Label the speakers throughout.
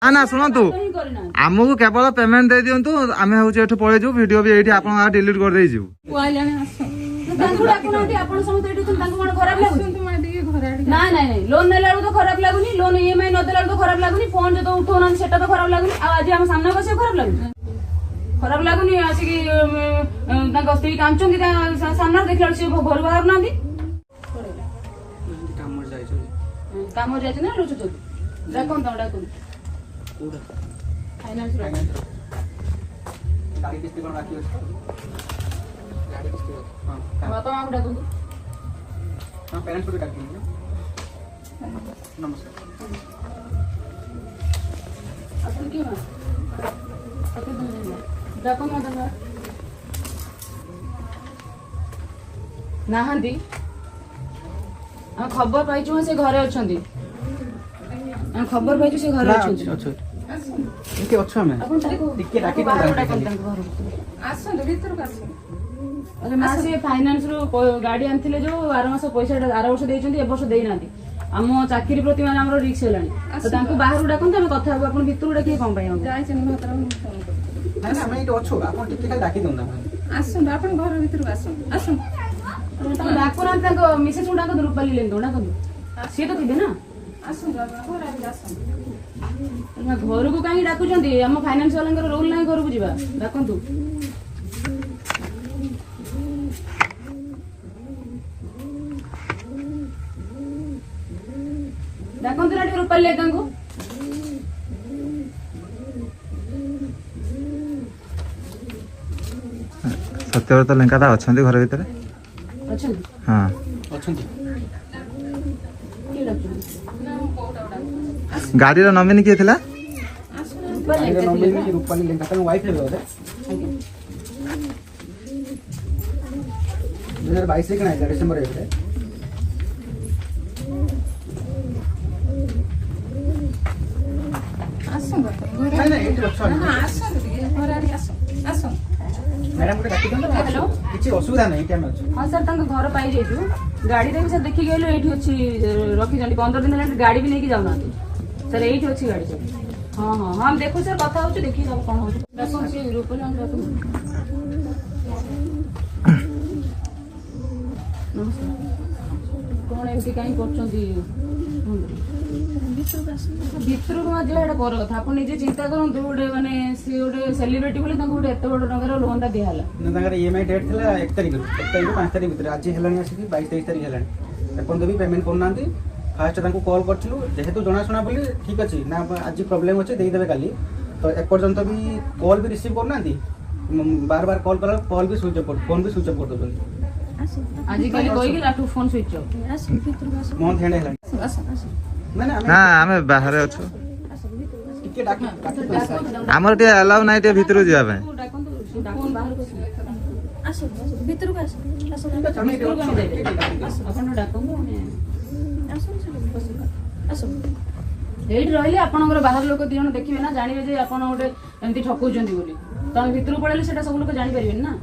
Speaker 1: ना ना शुणु आमको केवल पेमेंट दे दिंतु आम हूँ पलि जाऊ वीडियो भी ये आप डिलीट कर दे
Speaker 2: लोन नेला तो खराब लगुनी लोन ईएमआई नदेला तो खराब लगुनी फोन जो उठौना सेटा तो खराब लगुनी आज आम सामना बस खराब लगुनी खराब लगुनी आसिकी स्त्री कांचुंदी सामना देखला से घर बाहर ना काम जाय ना लुचु तो डाकन तो डाकन फाइनांस गाड़ी किस्ती कोन राखी गाड़ी किस्ती हां बापा मां डाकन हां पेरेंट्स को डाकन नमस्कार अपन की मां अपन डाकन मदन नाहंदी हम खबर पाइछु से घरे अछंदी हम खबर पाइछु से घरे अछंदी
Speaker 1: इनके अच्छा में
Speaker 2: अपन टिके राखी आसन भीतर का अरे मासे फाइनांस रो गाड़ी आनथिले जो 12 मास पैसा 12 वर्ष देइछंती 1 वर्ष देइ नांती हम चाकरी प्रति माने हमरो रिस्क हेलानी तो तांको बाहर डाकन हम कथा हम अपन भीतर डाकी कोन पाई हम जाय छै महतर
Speaker 3: ना ना मैं इतो अछु अपन टिके खाली डाकी दोना
Speaker 2: आसन अपन घर भीतर आसन आसन तो डाकुना ताको मिसेस उडा को रूपाली लेन दोना को से तो थिबे ना आसन घर आबी आसन घर को कहीं डाकुचंदी हम फाइनांस वाला रोल नहीं घर को जीवा डाकंतु डाकंतु लाटी रूपाली ले तांको
Speaker 1: सत्यव्रत लेंका अच्छा घर भीतर हाँ गाड़ी नॉमिनी किए थिला
Speaker 3: रूपाली लेंका तन वाइफ ले बोले 2022 के ना डिसेंबर रे
Speaker 2: आसन
Speaker 3: नहीं नहीं इतो अच्छा
Speaker 2: हां आसन घर आरी आसन आसन
Speaker 3: मैडम को डाकी दंत हेलो किछि असुविधा नहीं क्या में
Speaker 2: हां सर तंग घर पाई जेजु गाड़ी देखि सर देखि गेलो एठी अछि रखि जंती 15 दिन हेला गाड़ी भी लेके जाउना सर एठी अछि गाड़ी सब हां हां हम देखो सर कथा होछ देखि सब कोन होछ देखो से ग्रुप में हम देखो कोन एमसी काई करचंती भीतर को जो कर कथा आप निजे चिंता करंतु गोटे माने से गोटे सेलिब्रिटी बोले तांको गोटे एते बड़ टंगर लोन ता दियाला
Speaker 3: न तांगर ईएमआई डेट थिला 1 तारिख 5 तारिख भीतर आज हेलानी आसी 22 23 तारिख हेलानी अपन भी पेमेंट करनांती फास्ट तांको कॉल करथिलु जेहेतु जणा सुना बोली ठीक अछि ना आज प्रॉब्लम अछि देई देबे काली तो एक पर्यंत भी कॉल भी रिसीव करनांती बार बार कॉल करा कॉल भी स्विच ऑफ फोन भी स्विच ऑफ कर दोछन
Speaker 2: आज काली कोई के लाटू फोन स्विच ऑफ
Speaker 3: मन हेंड हेलानी
Speaker 1: ना आमे बाहर अछु
Speaker 3: टिके डाकी
Speaker 1: हमर टे अलाउ नाइ टे भीतर जिया पे
Speaker 2: फोन बाहर को आसो भीतर को आसो अपन डाकंगो आसो एट रहिले आपनकर बाहर लोक दिजण देखिबे ना जानिबे जे आपन गोटे एंती ठकुचंदी बोली तो हम भीतर पळेले सेटा सब लोक जानि परिबे ना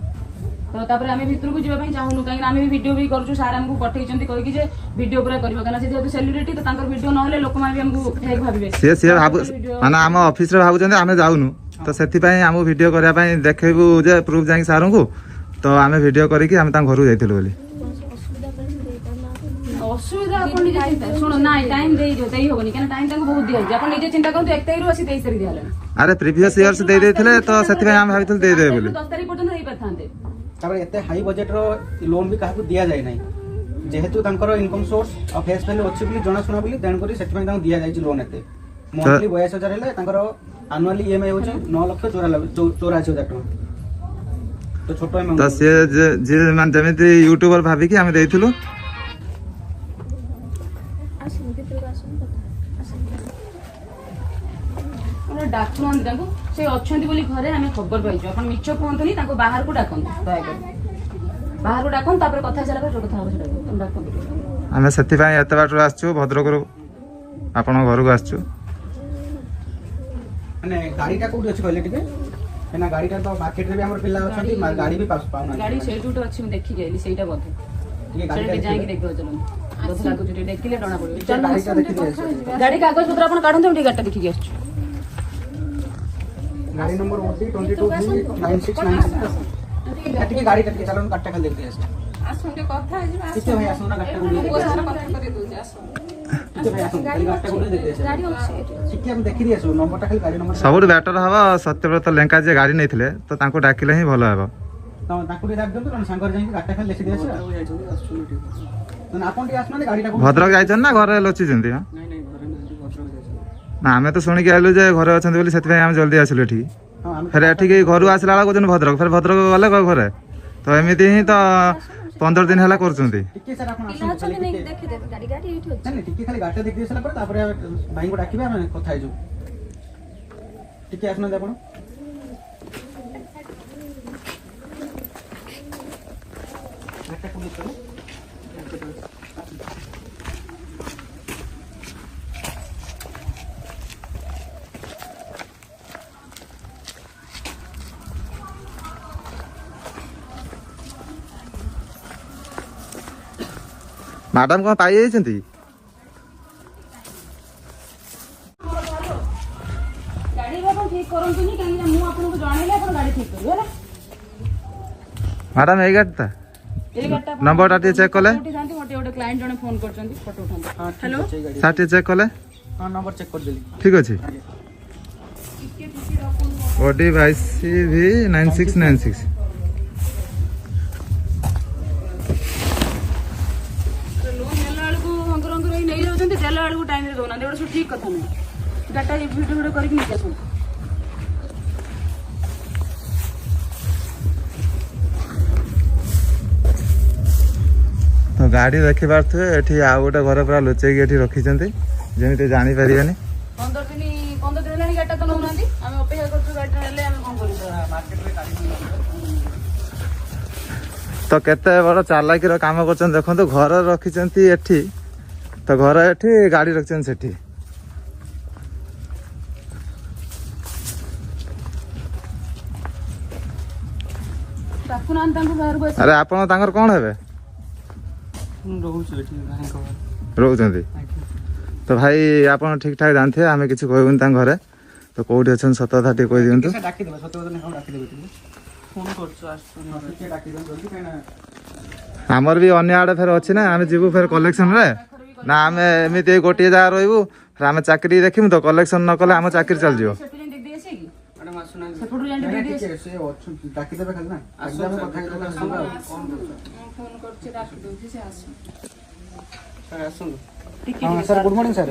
Speaker 2: तो तापर आमे भीतर को जीवा पई चाहनु काई आमे भी वीडियो भी करछु सार हमको पठेइचंती कहि कि जे वीडियो पूरा करबा कना से जेतु सेलिब्रिटी तो तांकर वीडियो न होले लोक मा भी हमको फेक भाबिबे
Speaker 1: से भाबु माने हम ऑफिस रे भाबुचंदी आमे जाउनु तो सेति पई हम वीडियो करया पई देखैबु जे प्रूफ जाई सारन को तो आमे वीडियो करी कि हम ता घर जाइथिलु बोली
Speaker 2: असुविधा अपन निजे सुनो ना टाइम देई जो देई होबनी कना टाइम तांको बहुत दिया अपन निजे चिंता करतो 1 तारिख आसी 23 तारिख दियाला
Speaker 1: अरे प्रीवियस इयर्स दे देथिले तो सेति पई हम भाबिथिल दे देबे बोली
Speaker 2: 10 तारिख पर्यंत देई परथांते
Speaker 3: तापर एते हाई बजेट रो लोन भी काहकु दिया जाय नै जेहेतु तांकर income source of face value अछि बोली जणा सुना बोली देन करी सेति पई तांको दिया जाय लोन एते मंथली 22000 हेले तांकर एनुअली ईएमआई होछि 9,84,000 टका तो छोटो अमाउंट
Speaker 1: तो से जे मान जेमिति यूट्यूबर भाबी कि हम देइथिलु
Speaker 2: डाकुन तांको से अछंती बोली घरे हमें खबर पाइছো अपन मिछ कोंतनी तांको बाहर को डाकन दया कर बाहर को डाकन तापर कथा चला पर कथा हो सेटा तुम डाकन
Speaker 1: हमें सेति पई एते बाटरो आछछु भद्रक रो आपण घर को आछछु
Speaker 3: माने गाड़ीटा कोठी अछि कहले टिके एना गाड़ीटा तो मार्केट रे भी हमर पिल्ला अछंती गाड़ी भी पास पाउना
Speaker 2: गाड़ी सेटू तो अछि देखि गेली सेटा बधे ये गाड़ी जाई के देखो चलो बस लागो जुटी देखिले डना पड़ो चल गाड़ी कागज पत्र अपन काढन तो गाड़ी देखि गेछ
Speaker 3: गाड़ी नंबर OT 22V9696 ଟିକେ ଗାଡି ଟିକେ ଚାଲନ୍ତୁ କାଟଟା ଖାଲି ଦେଖି ଆସ
Speaker 4: ଆସନ୍ତୁ କଥା ହେଇଯିବା
Speaker 3: ଟିକେ ଭାଇ ଆସନ୍ତୁ ନା କାଟଟା କୋଉଠି
Speaker 4: ପୁଅ ସାରା କଥା କରି ଦଉଛି ଆସନ୍ତୁ
Speaker 3: ଟିକେ ଭାଇ ଆସନ୍ତୁ ଖାଲି କାଟଟା କୋଉଠି ଦେଖି ଆସ
Speaker 4: ଗାଡି ଅଛି ଏଠି
Speaker 3: ଟିକେ ଆମେ ଦେଖି ଦିଆସୁ ନମ୍ବରଟା ଖାଲି ଗାଡି ନମ୍ବର
Speaker 1: ସବୁଠୁ ବେଟର ହବ ସତ୍ୟବ୍ରତ ଲେଙ୍କା ଯିଏ ଗାଡି ନେଇଥିଲେ ତ ତାଙ୍କୁ ଡାକିଲେ ହିଁ ଭଲ ହେବ।
Speaker 3: ତାଙ୍କୁ ଟିକେ ଡାକି ଦିଅନ୍ତୁ ନହେଲେ ସାଙ୍ଗରେ ଯାଇକି କାଟଟା ଖାଲି ଦେଖି ଦିଆସ ଆପଣ ଟିକେ ଆସୁନାହାନ୍ତି ଗାଡିଟା
Speaker 1: ଭଦ୍ରକ ଯାଇଛନ୍ତି ନା ଘରେ ଲଚିଛନ୍ତି? ହଁ
Speaker 3: ନାଇଁ ନାଇଁ ଘରେ ନାହାନ୍ତି ଭଦ୍ରକ ଯାଇଛନ୍ତି।
Speaker 1: ନା ଆମେ ତ ଶୁଣିକି ଆଇଲୁ ଯେ ଘରେ ଅଛନ୍ତି ବୋଲି ସେଥିପାଇଁ ଆମେ ଜଲ୍ଦି ଆସିଲୁ ଏଠିକି।
Speaker 3: ହଁ ଆମେ
Speaker 1: ଫେରେ ଏଠିକି ଘରୁ ଆସିଲା ବେଳକୁ କହୁଛନ୍ତି ଭଦ୍ରକ, ଫେରେ ଭଦ୍ରକ ଗଲେ ଘରେ। ତ ଏମିତି ହିଁ ତ 15 ଦିନ ହେଲା କରୁଛନ୍ତି।
Speaker 3: ଟିକେ ସାର୍ ଆପଣ
Speaker 4: ପିଲା ଅଛନ୍ତି ନେଇକି ଦେଖିଦେବେ ଗାଡି ଗାଡି ଏଇଠି ଅଛି
Speaker 3: ନାଇଁ ଟିକେ ଖାଲି ଗାଡିଟା ଦେଖି ଦେଇସାରିଲା ପରେ ତାପରେ ଭାଇଙ୍କୁ ଡାକିବେ ଆମେ କଥା ହେଇଯିବୁ। ଟିକେ ଆସୁନାହାନ୍ତି ଆପଣ ଗାଡିଟା କୋଉଠି ଅଛି?
Speaker 1: ମ୍ୟାଡାମ କଣ ପାଇଯାଇଛନ୍ତି?
Speaker 2: ଗାଡି ଆପଣ ଠିକ କରନ୍ତୁନି କାହିଁକି ନା ମୁଁ ଆପଣଙ୍କୁ ଜଣେଇଲେ ଆପଣ ଗାଡି ଠିକ କରିବେ ହେଲା।
Speaker 1: ମ୍ୟାଡାମ ଏଇ ଗାଡିଟା
Speaker 2: ଏଇ ଗାଡିଟା
Speaker 1: ନମ୍ବରଟା ଟିକେ ଚେକ୍ କଲେ।
Speaker 2: ଉଠିଥାନ୍ତି ମୋତେ ଗୋଟେ କ୍ଲାଏଣ୍ଟ ଜଣେ ଫୋନ କରିଛନ୍ତି ଫଟୋ ଉଠାନ୍ତୁ।
Speaker 3: ହଁ
Speaker 2: ହ୍ୟାଲୋ
Speaker 3: ଠିକ୍ ଅଛି ଗାଡି
Speaker 1: ସାର୍ ଟିକେ ଚେକ୍ କଲେ।
Speaker 3: ହଁ ନମ୍ବର ଚେକ୍ କରିଦେଲି
Speaker 1: ଠିକ ଅଛି। OD 22V9696।
Speaker 2: ଲୋନ୍ ନେଲା ବେଳକୁ ହଙ୍ଗର ହଙ୍ଗର ହେଇ ନେଇଯାଉଛନ୍ତି, ଦେଲା ବେଳକୁ ଟାଇମରେ ଦଉନାହାନ୍ତି। ଏଗୁଡ଼ା ସବୁ ଠିକ କଥା ନୁହେଁ। ଗାଡ଼ିଟା ଭିଡ଼ିଓ ଭିଡ଼ିଓ କରିକି ନେଇକି ଆସନ୍ତୁ।
Speaker 1: ତ ଗାଡି ଦେଖିପାରୁଥିବେ ଏଠି ଆଉ ଗୋଟେ ଘର ପୁରା ଲୁଚେଇକି ଏଠି ରଖିଛନ୍ତି ଯେମିତି ଜାଣିପାରିବେନି।
Speaker 2: 15 ଦିନ ହେଲାଣି ଗାଡ଼ିଟା ତ ନେଉନାହାନ୍ତି। ଆମେ ଅପେକ୍ଷା କରୁଛୁ ଗାଡ଼ିଟା ନେଲେ ଆମେ କଣ କରିବୁ?
Speaker 1: ତ କେତେ ବଡ ଚାଲାକିର କାମ କରୁଛନ୍ତି ଦେଖନ୍ତୁ। ଘର ରଖିଛନ୍ତି ଏଠି, ତ ଘର ଏଠି, ଗାଡି ରଖିଛନ୍ତି ସେଠି।
Speaker 2: ଡାକୁନାହାନ୍ତି ତାଙ୍କୁ ବାହାରକୁ ଆସି।
Speaker 1: ଆରେ ଆପଣ ତାଙ୍କର କଣ ହେବେ?
Speaker 3: ରହୁଛୁ ଏଠି ଭାଇଙ୍କ ଘରେ
Speaker 1: ରହୁଛନ୍ତି ତ ଭାଇ ଆପଣ ଠିକ ଠାକ ଜାଣିଥିବେ, ଆମେ କିଛି କହିବୁନି ତାଙ୍କ ଘରେ। ତ କୋଉଠି ଅଛନ୍ତି ସତ କଥା ଟିକେ କହିଦିଅନ୍ତୁ।
Speaker 3: ଡାକିଦେବେ ସତ୍ୟବତ ଡାକିଦେବେ ଟିକେ ଫୋନ କରୁଛୁ ଆସୁଛୁ ଟିକେ ଡାକିଦେବେ ଜଲ୍ଦି କାହିଁକି ନା
Speaker 1: ଆମର ବି ଅନ୍ୟ ଆଡେ ଫେର ଅଛି ନା, ଆମେ ଯିବୁ ଫେର କଲେକ୍ସନରେ ନା। ଆମେ ଏମିତି ଗୋଟିଏ ଜାଗା ରହିବୁ, ଫେର ଆମେ ଚାକିରି ଦେଖିବୁ ତ କଲେକ୍ସନ ନ କଲେ ଆମ ଚାକିରି ଚାଲିଯିବ।
Speaker 2: ସେଠୁ ଯାଇ ଦେଇଦେଇ ଆସିବେ କି?
Speaker 3: ମ୍ୟାଡ଼ାମ ଆସୁନାହାନ୍ତି
Speaker 2: ସେପଟୁ ଯାଇ ଦେଇଦେଇ ଆସିବେ।
Speaker 3: ଟିକେ ସେ ଅଛନ୍ତି ଡାକିଦେବେ ଖାଲି ନା ଆଜି ଆମେ କଥା ହେଇଦେଲେ ଆସିବା ଆଉ କଣ କରୁଛ
Speaker 4: ଫୋନ କରୁଛି ଡାକି ଦଉଛି ସେ ଆସୁ
Speaker 3: ସାର୍ ଆସନ୍ତୁ। ହଁ ସାର୍ ଗୁଡ୍ ମର୍ଣ୍ଣିଂ ସାର୍।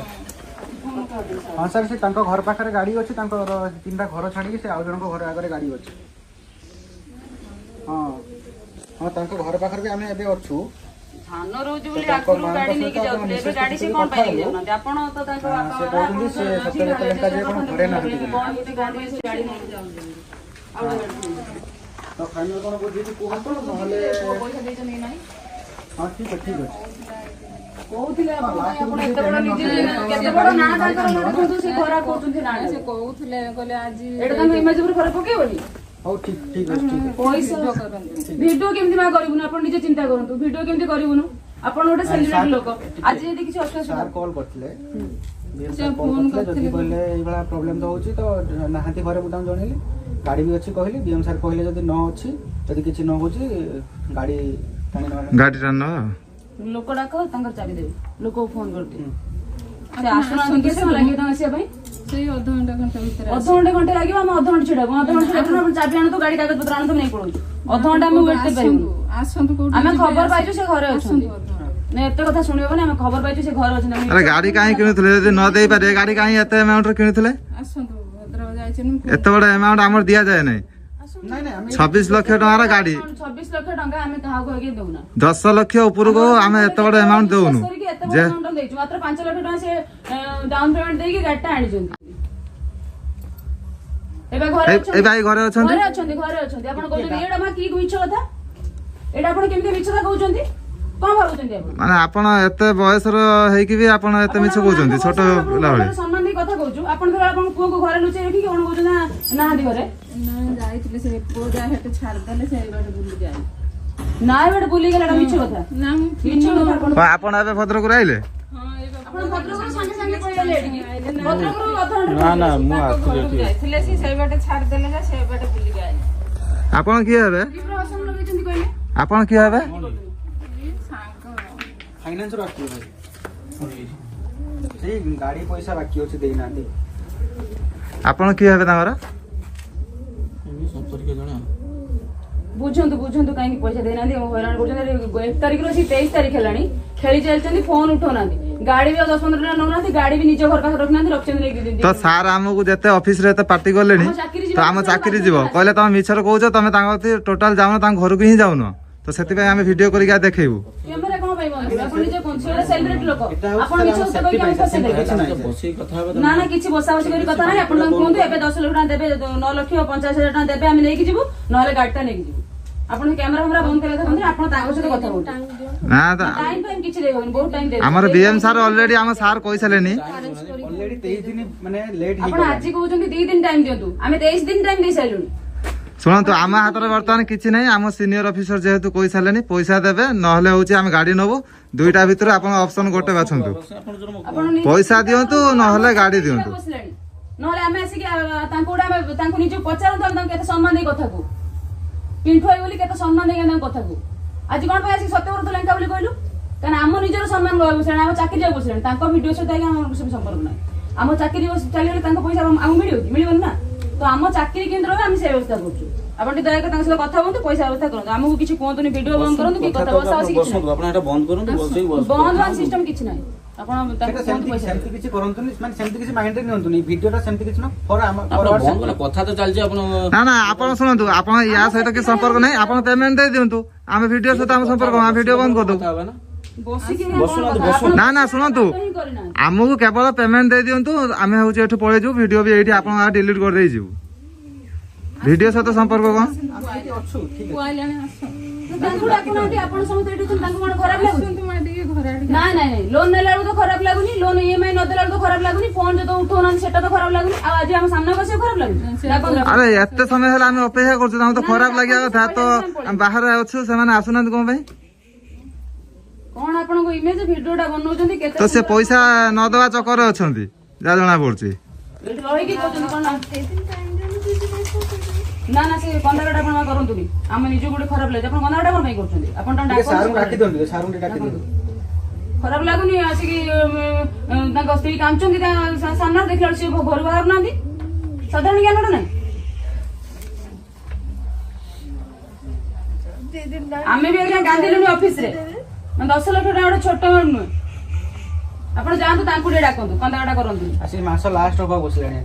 Speaker 3: ହଁ ସାର୍ ସେ ତାଙ୍କ ଘର ପାଖରେ ଗାଡ଼ି ଅଛି, ତାଙ୍କର 3ଟା ଘର ଛାଡ଼ିକି ସେ ଆଉ ଜଣଙ୍କ ଘର ଆଗରେ ଗାଡ଼ି ଅଛି। ହଁ ହଁ ତାଙ୍କ ଘର ପାଖରେ ବି ଆମେ ଏବେ ଅଛୁ।
Speaker 2: ଧାନ ରହୁଛି ବୋଲି ଆଗରୁ ଗାଡି ନେଇକି ଯାଉଥିଲେ, ଏବେ ଗାଡି ସେ କଣ ପାଇଁ ନେଇକି ଯାଉନାହାନ୍ତି? ଆପଣ ତ ତାଙ୍କ ବାପା
Speaker 3: ସେ କହୁଛନ୍ତି ସେ ସତ୍ୟବ୍ରତ ଲେଙ୍କା ଯିଏ କଣ ଘରେ ନାହାନ୍ତି ବୋଲି।
Speaker 2: କଣ ଏମିତି ଗାଡି ସେ ଗାଡି ନେଇକି ଯାଉଛନ୍ତି। ଆଉ ଗୋଟେ ଗାଡି ନେଇକି।
Speaker 3: ତ ଫାଇନାଲ କଣ ବୁଝିକି କୁହନ୍ତୁ ନହେଲେ
Speaker 2: ପଇସା ଦେଇଛନ୍ତି କି ନାହିଁ?
Speaker 3: ହଁ ଠିକ୍ ଅଛି ଠିକ୍ ଅଛି।
Speaker 2: କହୁଥିଲେ ଆପଣ ଏତେ ବଡ ନିଜେ କେତେ ବଡ ନାଁ ତାଙ୍କର ଦେଖନ୍ତୁ, ସେ ଖରାପ କରୁଛନ୍ତି ନାଁ।
Speaker 4: ସେ କହୁଥିଲେ କହିଲେ ଆଜି
Speaker 2: ଏଇଟା ତାଙ୍କ ଇମେଜ ଉପରେ ଖରାପ ପକେଇବନି?
Speaker 3: ହଉ ଠିକ୍ ଠିକ୍ ଅଛି ଠିକ୍ ଅଛି।
Speaker 2: ପଇସା ଭିଡିଓ କେମିତି ମା କରିବୁନୁ? ଆପଣ ନିଜେ ଚିନ୍ତା କରନ୍ତୁ, ଭିଡିଓ କେମିତି କରିବୁନୁ? ଆପଣ ଗୋଟେ ସେଲିବ୍ରିଟି ଲୋକ, ଆଜି ଯଦି କିଛି ଅସୁବିଧା
Speaker 3: ସାର୍ କଲ୍ କରିଥିଲେ କଲ୍ କରିଥିଲେ ଯଦି କହିଲେ ଏଇଭଳିଆ ପ୍ରୋବ୍ଲେମ ତ ହେଉଛି ତ ନାହାନ୍ତି ଘରେ, ମୁଁ ତାଙ୍କୁ ଜଣେଇଲି। ଗାଡ଼ି ବି ଅଛି କହିଲି, BM ସାର୍ କହିଲେ ଯଦି ନ ଅଛି, ଯଦି କିଛି ନ ହେଉଛି ଗାଡ଼ି ଟାଣି ନେବା ପାଇଁ।
Speaker 1: ଗାଡି ଟାଣ
Speaker 2: ଲୋକ ଡାକ, ତାଙ୍କର ଚାବି ଦେବେ, ଲୋକକୁ ଫୋନ କରିଦିଅ। ସେ ଆସୁନାହାନ୍ତି, କେତେ ସମୟ ଲାଗିବ ତାଙ୍କୁ ଆସିବା ପାଇଁ?
Speaker 4: ସେଇ ଅଧଘଣ୍ଟା ଘଣ୍ଟା ଭିତରେ
Speaker 2: ଅଧଘଣ୍ଟେ ଘଣ୍ଟେ ଲାଗିବ। ଆମେ ଅଧଘଣ୍ଟେ ଛିଡାକୁ, ଅଧଘଣ୍ଟେ ଛିଡାକୁ ଆପଣ ଚାବି ଆଣନ୍ତୁ, ଗାଡି କାଗଜ ପତ୍ର ଆଣନ୍ତୁ, ନେଇ ପଳଉଛୁ। ଅଧଘଣ୍ଟେ ଆମେ ୱେଟ୍ କରିପାରିବୁ।
Speaker 4: ଆସନ୍ତୁ କୋଉଠି
Speaker 2: ଆମେ ଖବର ପାଇଛୁ ସେ ଘରେ ଅଛନ୍ତି। ନାଇଁ ଏତେ କଥା ଶୁଣିବନି, ଆମେ ଖବର ପାଇଛୁ ସେ ଘରେ ଅଛନ୍ତି।
Speaker 1: ଆରେ ଗାଡି କାହିଁ କିଣୁଥିଲେ? ଯଦି ନ ଦେଇପାରିବେ ଗାଡି କାହିଁ ଏତେ ଆମାଉଣ୍ଟ ରେ କିଣିଥିଲେ?
Speaker 4: ଆସନ୍ତୁ ଭଦ୍ରକ ଯାଇଛନ୍ତି
Speaker 1: ଏତେ ବଡ ଆମାଉଣ୍ଟ ଆମର ଦିଆଯାଏ ନାହିଁ।
Speaker 3: ନାଇଁ ନାଇଁ ଆମେ
Speaker 1: 26 ଲକ୍ଷ ଟଙ୍କାର ଗାଡି,
Speaker 2: 26 ଲକ୍ଷ ଟଙ୍କା ଆମେ କାହାକୁ ଆଗେ ଦଉନା।
Speaker 1: 10 ଲକ୍ଷ ଉପରକୁ ଆମେ ଏତେ ବଡ ଆମାଉଣ୍ଟ ଦଉନୁ।
Speaker 2: ଏତେ ବଡ
Speaker 1: ଯେ
Speaker 2: amount ଦେଇଛୁ, ମାତ୍ର 5 ଲକ୍ଷ ଟଙ୍କା ସେ ଡାଉନ ପେମେଣ୍ଟ ଦେଇକି ଗାଡିଟା ଆଣିଛନ୍ତି। ଏବେ ଘରେ
Speaker 1: ଏଇ
Speaker 2: ଅଛନ୍ତି,
Speaker 1: ଭାଇ ଘରେ ଅଛନ୍ତି।
Speaker 2: ଘରେ ଅଛନ୍ତି, ଘରେ ଅଛନ୍ତି। ଆପଣ କହୁଛନ୍ତି ଏଇଟା ମା କି ମିଛ କଥା? ଏଇଟା ଆପଣ କେମିତି ମିଛ କଥା କହୁଛନ୍ତି? କଣ ଭାବୁଛନ୍ତି ଆପଣ?
Speaker 1: ମାନେ ଆପଣ ଏତେ ବୟସର ହେଇକି ବି ଆପଣ ଏତେ ମିଛ କହୁଛନ୍ତି ଛୋଟ ପିଲା ଭଳି।
Speaker 2: ସମ୍ମାନ ଦେଇ କଥା କହୁଛୁ। ଆପଣ ଧର ଆପଣଙ୍କ ପୁଅକୁ ଘରେ ଲୁଚେଇ ରଖିକି କଣ କହୁଛନ୍ତି ନା ନାହାନ୍ତି ଘରେ?
Speaker 4: ନା ଯାଇଥିଲେ ସେ ପୁଅ ଯାହା ହେଠି ଛାଡ଼ିଦେଲେ ସେ ବାଟେ ବୁଲି ଯାଏ।
Speaker 2: ନା ଏବାଟେ ବୁଲିଗଲା, ଏଟା ମିଛ କଥା।
Speaker 4: ନା ମୁଁ
Speaker 2: ମିଛ କଥା ଆପଣ
Speaker 1: ଆପଣ ଏବେ ଭଦ୍ରକରୁ ଆଇଲେ?
Speaker 4: ହଁ ଏଇ
Speaker 2: ଆପଣ ଭଦ୍ରକରୁ ସାଙ୍ଗେ ସାଙ୍ଗେ ପଳେଇଲେ ଏଠିକି ଭଦ୍ରକରୁ ଅଧଘଣ୍ଟା
Speaker 5: ନା ନା ମୁଁ ଆସିଥିଲି ଏଠି
Speaker 4: ଯାଇଥିଲେ ସେ ସେଇ ବାଟେ ଛାଡ଼ିଦେଲେ ଯେ ସେଇ ବାଟେ ବୁଲିକି ଆଇଲେ।
Speaker 1: ଆପଣ କିଏ ହେବେ?
Speaker 2: କି ପ୍ରହସନ ଲଗେଇଛନ୍ତି କହିଲେ
Speaker 1: ଆପଣ କିଏ ହେବେ?
Speaker 3: ଫାଇନାନ୍ସରୁ ଆସିଥିଲେ ଭାଇ ସେଇ ଗାଡ଼ି ପଇସା ବାକି ଅଛି ଦେଇନାହାନ୍ତି।
Speaker 1: ଆପଣ କିଏ ହେବେ ତାଙ୍କର?
Speaker 5: ସମ୍ପର୍କୀୟ ଜଣେ
Speaker 2: ବୁଝନ୍ତୁ କାହିଁକି ପଇସା ଦେଇନାହାନ୍ତି ହଇରାଣ କରୁଛନ୍ତି 1 ତାରିଖରୁ ସେ 23 ତାରିଖ ହେଲାଣି ଖେଳି ଚାଲିଛନ୍ତି ଫୋନ ଉଠଉନାହାନ୍ତି ଗାଡି ବି 10-15 ଟଙ୍କା ନେଉନାହାନ୍ତି ଗାଡି ବି ନିଜ ଘର ପାଖରେ ରଖିନାହାନ୍ତି ରଖିଛନ୍ତି ନେଇକି
Speaker 1: ତ ସାର୍ ଆମକୁ ଯେତେ ଅଫିସରେ ଏତେ ପାର୍ଟି କଲେଣି ତ ଆମ ଚାକିରି ଯିବ କହିଲେ ତମେ ମିଛରେ କହୁଛ ତମେ ତାଙ୍କ ଟୋଟାଲ ଯାଉନ ତାଙ୍କ ଘରକୁ ହିଁ ଯାଉନ ତ ସେଥିପାଇଁ ଆମେ ଭିଡିଓ କରିକି ଦେଖେଇବୁ।
Speaker 2: କ୍ୟାମେରା କଣ ପାଇଁ ବନ୍ଦ ଆପଣ ନିଜେ କନସିଡର ସେଲିବ୍ରିଟି ଲୋକ ଆପଣ ମିଛ କଥା କହିକି ଆମେ ଫସେଇ ଦେବେ
Speaker 5: ବସିକି କଥା ହେବା
Speaker 2: ନା ନା କିଛି ବସା ବସି କରି କଥା ନାହିଁ ଆପଣ ତାଙ୍କୁ କୁହନ୍ତୁ ଏବେ 10 ଲକ୍ଷ ଟଙ୍କା ଦେବେ 9 ଲକ୍ଷ 50,000 ଟଙ୍କା ଦେବେ ଆମେ ନେଇକି ଯିବୁ ନହେଲେ ଗାଡିଟା ନେଇକି ଯିବୁ ଆପଣ କ୍ୟାମେରା ଫ୍ୟାମେରା ବନ୍ଦ କରିବା ଦେଖନ୍ତୁ ଆପଣ ତାଙ୍କ ସହିତ କଥା ହୁଅନ୍ତୁ
Speaker 1: ନା
Speaker 2: ଟାଇମ ଫାଇମ କିଛି ଦେବେନି ବହୁତ ଟାଇମ ଦେବେ
Speaker 1: ଆମର ବିଏମ ସାର୍ ଅଲରେଡି ଆମ ସାର୍ କହିସାରିଲେନି
Speaker 3: ଅଲରେଡି 23 ଦିନ ମାନେ ଲେଟ୍
Speaker 2: ଆପଣ ଆଜି କହୁଛନ୍ତି 2 ଦିନ ଟାଇମ ଦିଅନ୍ତୁ ଆମେ 23 ଦିନ ଟାଇମ ଦେଇ ସାରିଲୁଣି
Speaker 1: ଶୁଣନ୍ତୁ ଆମ ହାତରେ ବର୍ତ୍ତମାନ କିଛି ନାହିଁ ଆମ ସିନିୟର ଅଫିସର ଯେହେତୁ କହିସାରିଲେନି ପଇସା ଦେବେ ନହେଲେ ହଉଛି ଆମେ ଗାଡି ନବୁ ଦୁଇଟା ଭିତରୁ ଆପଣ ଅପସନ ଗୋଟେ ବାଛନ୍ତୁ
Speaker 2: ଆପଣ
Speaker 1: ପଇସା ଦିଅନ୍ତୁ ନହେଲେ ଗାଡି ଦିଅନ୍ତୁ
Speaker 2: ବସିଲେଣି ନହେଲେ ଆମେ ଆସିକି ତାଙ୍କୁ ନିଜକୁ ପଚାରନ୍ତୁ ଆମେ ତାଙ୍କୁ କେତେ ସମ୍ମାନ ଦେଇ କଥାକୁ ପିଣ୍ଠୁ ଭାଇ ବୋଲି କେତେ ସମ୍ମାନ ଦେଇ ତାଙ୍କ କଥାକୁ ଆଜି କଣ ପାଇଁ ଆସିକି ସତ୍ୟବ୍ରତ ଲେଙ୍କା ବୋଲି କହିଲୁ କାରଣ ଆମ ନିଜର ସମ୍ମାନ ରହିବ ବସିଲାଣି ଆମ ଚାକିରି ଯାଇ ବସିଲାଣି ତାଙ୍କ ଭିଡିଓ ସହିତ ଆମର କିଛି ସମ୍ପର୍କ ନାହିଁ ଆମ ଚାକିରି ଚାଲିଗଲେ ତାଙ୍କ ପଇସା ଆମକୁ ମିଳିବ କି ମିଳିବନି ନା ତ ଆମ ଚାକିରି କେମିତି ରହିବ ଆମେ ସେ ବ୍ୟବସ୍ଥା କରୁଛୁ ଆପଣ ଟିକେ ଦୟାକରି ତାଙ୍କ ସହିତ କଥା ହୁଅନ୍ତୁ ପଇସା ବ୍ୟବସ୍ଥା କରନ୍ତୁ ଆମକୁ କିଛି କୁହନ୍ତୁନି ଭିଡିଓ ବନ୍ଦ କରନ୍ତୁ କି କଥା ବସା ବସି କିଛି ନାହିଁ।
Speaker 5: ଆପଣ ଏଟା ବନ୍ଦ କରନ୍ତୁ ବସିକି
Speaker 2: ବନ୍ଦ ସିଷ୍ଟମ କିଛି ନାହିଁ ଆପଣ ତାଙ୍କୁ କୁହନ୍ତୁ ପଇସା
Speaker 3: ସେମିତି କିଛି କରନ୍ତୁନି ମାନେ ସେମିତି କିଛି ମାଇଣ୍ଡରେ ନିଅନ୍ତୁନି ଭିଡିଓଟା ସେମିତି କିଛି ନୁହଁ ଫର ଆମ
Speaker 5: କଥା ତ ଚାଲିଛି ଆପଣ
Speaker 1: ନା ନା ଆପଣ ଶୁଣନ୍ତୁ ଆପଣ ୟା ସହିତ କିଛି ସମ୍ପର୍କ ନାହିଁ ଆପଣ ପେମେଣ୍ଟ ଦେଇ ଦିଅନ୍ତୁ ଆମେ ଭିଡିଓ ସହିତ ଆମ ସମ୍ପର୍କ ଆମେ ଭିଡିଓ ବନ୍ଦ କରିଦବୁ
Speaker 5: କଥା ହେବା ନା
Speaker 2: ବସିକି
Speaker 1: ନା ନା ଶୁଣନ୍ତୁ ଆମକୁ କେବଳ ପେମେଣ୍ଟ ଦେଇ ଦିଅନ୍ତୁ ଆମେ ହଉଛି ଏଠୁ ପଳେଇଯିବୁ ଭିଡିଓ ବି ଏଇଠି ଆପଣ ଡିଲିଟ କରିଦେଇଯିବୁ ଭିଡିଓ ସହିତ ସମ୍ପର୍କ କଣ
Speaker 3: ଆମେ ଏଠି ଅଛୁ ଠିକ ଅଛି
Speaker 4: ଆଇଲାଣି ଆସ
Speaker 2: ତାଙ୍କୁ ଡାକୁନାହାନ୍ତି ଆପଣ ସମସ୍ତେ ଏଠି ଅଛନ୍ତି ତାଙ୍କୁ କଣ ଖରାପ ଲାଗୁଛି
Speaker 4: ଆସନ୍ତୁ ମା ଟିକେ ଘର ଆଡେ
Speaker 2: ନାଇଁ ନାଇଁ ନାଇଁ ଲୋନ ନେଲା ବେଳକୁ ତ ଖରାପ ଲାଗୁନି ଲୋନ ଇଏମଆଇ ନ ଦେଲା ବେଳକୁ ଖରାପ ଲାଗୁନି ଫୋନ ଯଦି ଉଠଉନାହାନ୍ତି ସେଟା ତ ଖରାପ ଲାଗୁନି ଆଉ ଆଜି ଆମ ସାମ୍ନାକୁ ଆସିବାକୁ ଖରାପ ଲାଗୁଛି ଡାକନ୍ତୁ।
Speaker 1: ଆରେ ଏତେ ସମୟ ହେଲା ଆମେ ଅପେକ୍ଷା କରୁଛୁ ତାଙ୍କୁ ତ ଖରାପ ଲାଗିବା କଥା ତ ଆମେ ବାହାରେ ଅଛୁ ସେମାନେ ଆସୁନାହାନ୍ତି କଣ ପାଇଁ
Speaker 2: କଣ ଆପଣଙ୍କ ଇମେଜ ଭିଡିଓଟା ବନଉଛନ୍ତି କେତେ
Speaker 1: ତ ସେ ପଇସା ନ ଦେବା ଚକରରେ ଅଛନ୍ତି ଯାହା ଜଣା ପଡୁଛି
Speaker 2: ଏଠି ରହିକି କହୁଛନ୍ତି କଣ ନା ନା ସେ କନ୍ଦାକଟା ଆପଣ କରନ୍ତୁନି ଆମେ ନିଜକୁ ଗୋଟେ ଖରାପ ଲାଗୁଛି ଆପଣ କନ୍ଦାକଟା କଣ ପାଇଁ କରୁଛନ୍ତି ଆପଣ
Speaker 3: ଟିକେ ସାରଙ୍କୁ ଡାକି
Speaker 2: ତାଙ୍କୁ
Speaker 3: ଦିଅନ୍ତୁ ସାରଙ୍କୁ ଟିକେ ଡାକି ଦିଅନ୍ତୁ
Speaker 2: ଖରାପ ଲାଗୁନି ଆସିକି ତାଙ୍କ ସ୍ତ୍ରୀ କାନ୍ଦୁଛନ୍ତି ସାମ୍ନାରେ ଦେଖିଲା ବେଳକୁ ସେ ଘରୁ ବାହାରୁନାହାନ୍ତି ସାଧାରଣ ଜ୍ଞାନଟା ନାହିଁ ଆମେ ବି ଆଜ୍ଞା କାନ୍ଦିଲୁଣି ଅଫିସରେ 10 ଲକ୍ଷ ଟଙ୍କା ଗୋଟେ ଛୋଟ ନୁହେଁ ଆପଣ ଯାଆନ୍ତୁ ତାଙ୍କୁ ଟିକେ ଡାକନ୍ତୁ କନ୍ଦାକଟା କରନ୍ତୁ
Speaker 3: ଆସି ମାସ ଲାଷ୍ଟ ହବାକୁ ବସିଲାଣି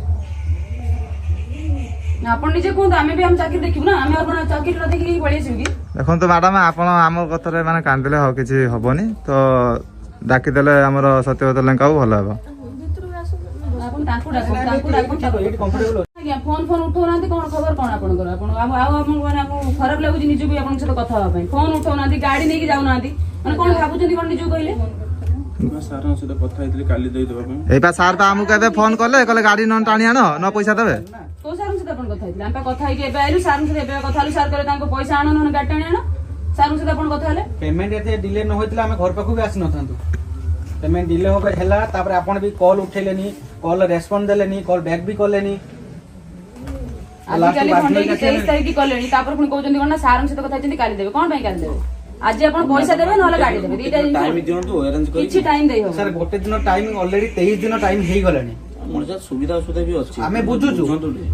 Speaker 2: ଆପଣ ନିଜେ କୁହନ୍ତୁ ଆମେ ବି ଆମ ଚାକିରି ଦେଖିବୁ ନା ଆମେ ଆପଣ ଚାକିରିଟା ଦେଖିକି ପଳେଇ ଆସିବୁ କି
Speaker 1: ଦେଖନ୍ତୁ ମ୍ୟାଡାମ ଆପଣ ଆମ କଥାରେ ମାନେ କାନ୍ଦିଲେ କିଛି ହବନି ତ ଡାକିଦେଲେ ଆମର ସତ୍ୟବ୍ରତ ଲେଙ୍କାକୁ ଭଲ ହେବ
Speaker 2: ଆପଣ ତାଙ୍କୁ ଡାକନ୍ତୁ
Speaker 3: ଏଇଠି କମ୍ଫର୍ଟେବଲ
Speaker 2: ଆଜ୍ଞା ଫୋନ ଉଠଉନାହାନ୍ତି କଣ ଖବର କଣ ଆପଣଙ୍କର ଆପଣ ଆଉ ଆପଣଙ୍କୁ ମାନେ ଆମକୁ ଖରାପ ଲାଗୁଛି ନିଜକୁ ଆପଣଙ୍କ ସହିତ କଥା ହେବା ପାଇଁ ଫୋନ ଉଠଉନାହାନ୍ତି ଗାଡି ନେଇକି ଯାଉନାହାନ୍ତି ମାନେ କଣ ଭାବୁଛନ୍ତି କଣ ନିଜକୁ କହିଲେ
Speaker 5: ସାରଙ୍କ ସହିତ କଥା ହେଇଥିଲି କାଲି ଦେଇଦେବା ପାଇଁ
Speaker 1: ଏଇପା ସାର୍ ବା ଆମକୁ ଏବେ ଫୋନ କଲେ କହିଲେ ଗାଡି ନ ଟାଣି ଆଣ ନ ପଇସା ଦେବେ
Speaker 2: କୋଉ ସାରଙ୍କ ସହିତ ଆପଣ କଥା ହେଇଥିଲେ ଆମେ କଥା ହେଇକି ଏବେ ଆଇଲୁ ସାରଙ୍କ ସହିତ ଏବେ କଥା ହେଲୁ ସାର୍ କହିଲେ ତାଙ୍କ ପଇସା ଆଣ ନହେଲେ ଗାଡି ଟାଣି ଆଣ ସାରଙ୍କ ସହିତ ଆପଣ କଥା ହେଲେ
Speaker 3: ପେମେଣ୍ଟ ଏତେ ଡିଲେ ନ ହୋଇଥିଲା ଆମେ ଘର ପାଖକୁ ବି ଆସିନଥାନ୍ତୁ ପେମେଣ୍ଟ ଡିଲେ ହେଲା ତାପରେ ଆପଣ ବି କଲ୍ ଉଠେଇଲେନି କଲ୍ ରେସ୍ପନ୍ସ ଦେଲେନି କଲ୍ ବ୍ୟାକ୍ ବି କଲେନି
Speaker 2: ଆଜିକାଲି ଖଣ୍ଡେଇକି 23 ତାରିଖ କଲେଣି ତାପରେ ପୁଣି କହୁଛନ୍ତି କଣ ନା ସାରଙ୍କ ସହିତ କଥା ହେଇଛନ୍ତି କାଲି ଦେବେ କଣ ପାଇଁ କାଲି ଦେବେ ଆଜି ଆପଣ ପଇସା ଦେବେ ନହେଲେ ଗାଡି ଦେବେ ଦିଟା
Speaker 5: ଟାଇମ ଦିଅନ୍ତୁ ଆରେଞ୍ଜ କରି
Speaker 2: କିଛି ଟାଇମ ଦେଇ ହବ
Speaker 3: ସାର୍ ଗୋଟେ ଦିନ ଟାଇମ ଅଲରେଡି 23 ଦିନ ଟାଇମ ହେଇଗଲାଣି
Speaker 5: ମଣିଷ ସୁବିଧା ଅସୁବିଧା ବି ଅଛି
Speaker 3: ଆମେ ବୁଝୁଛୁ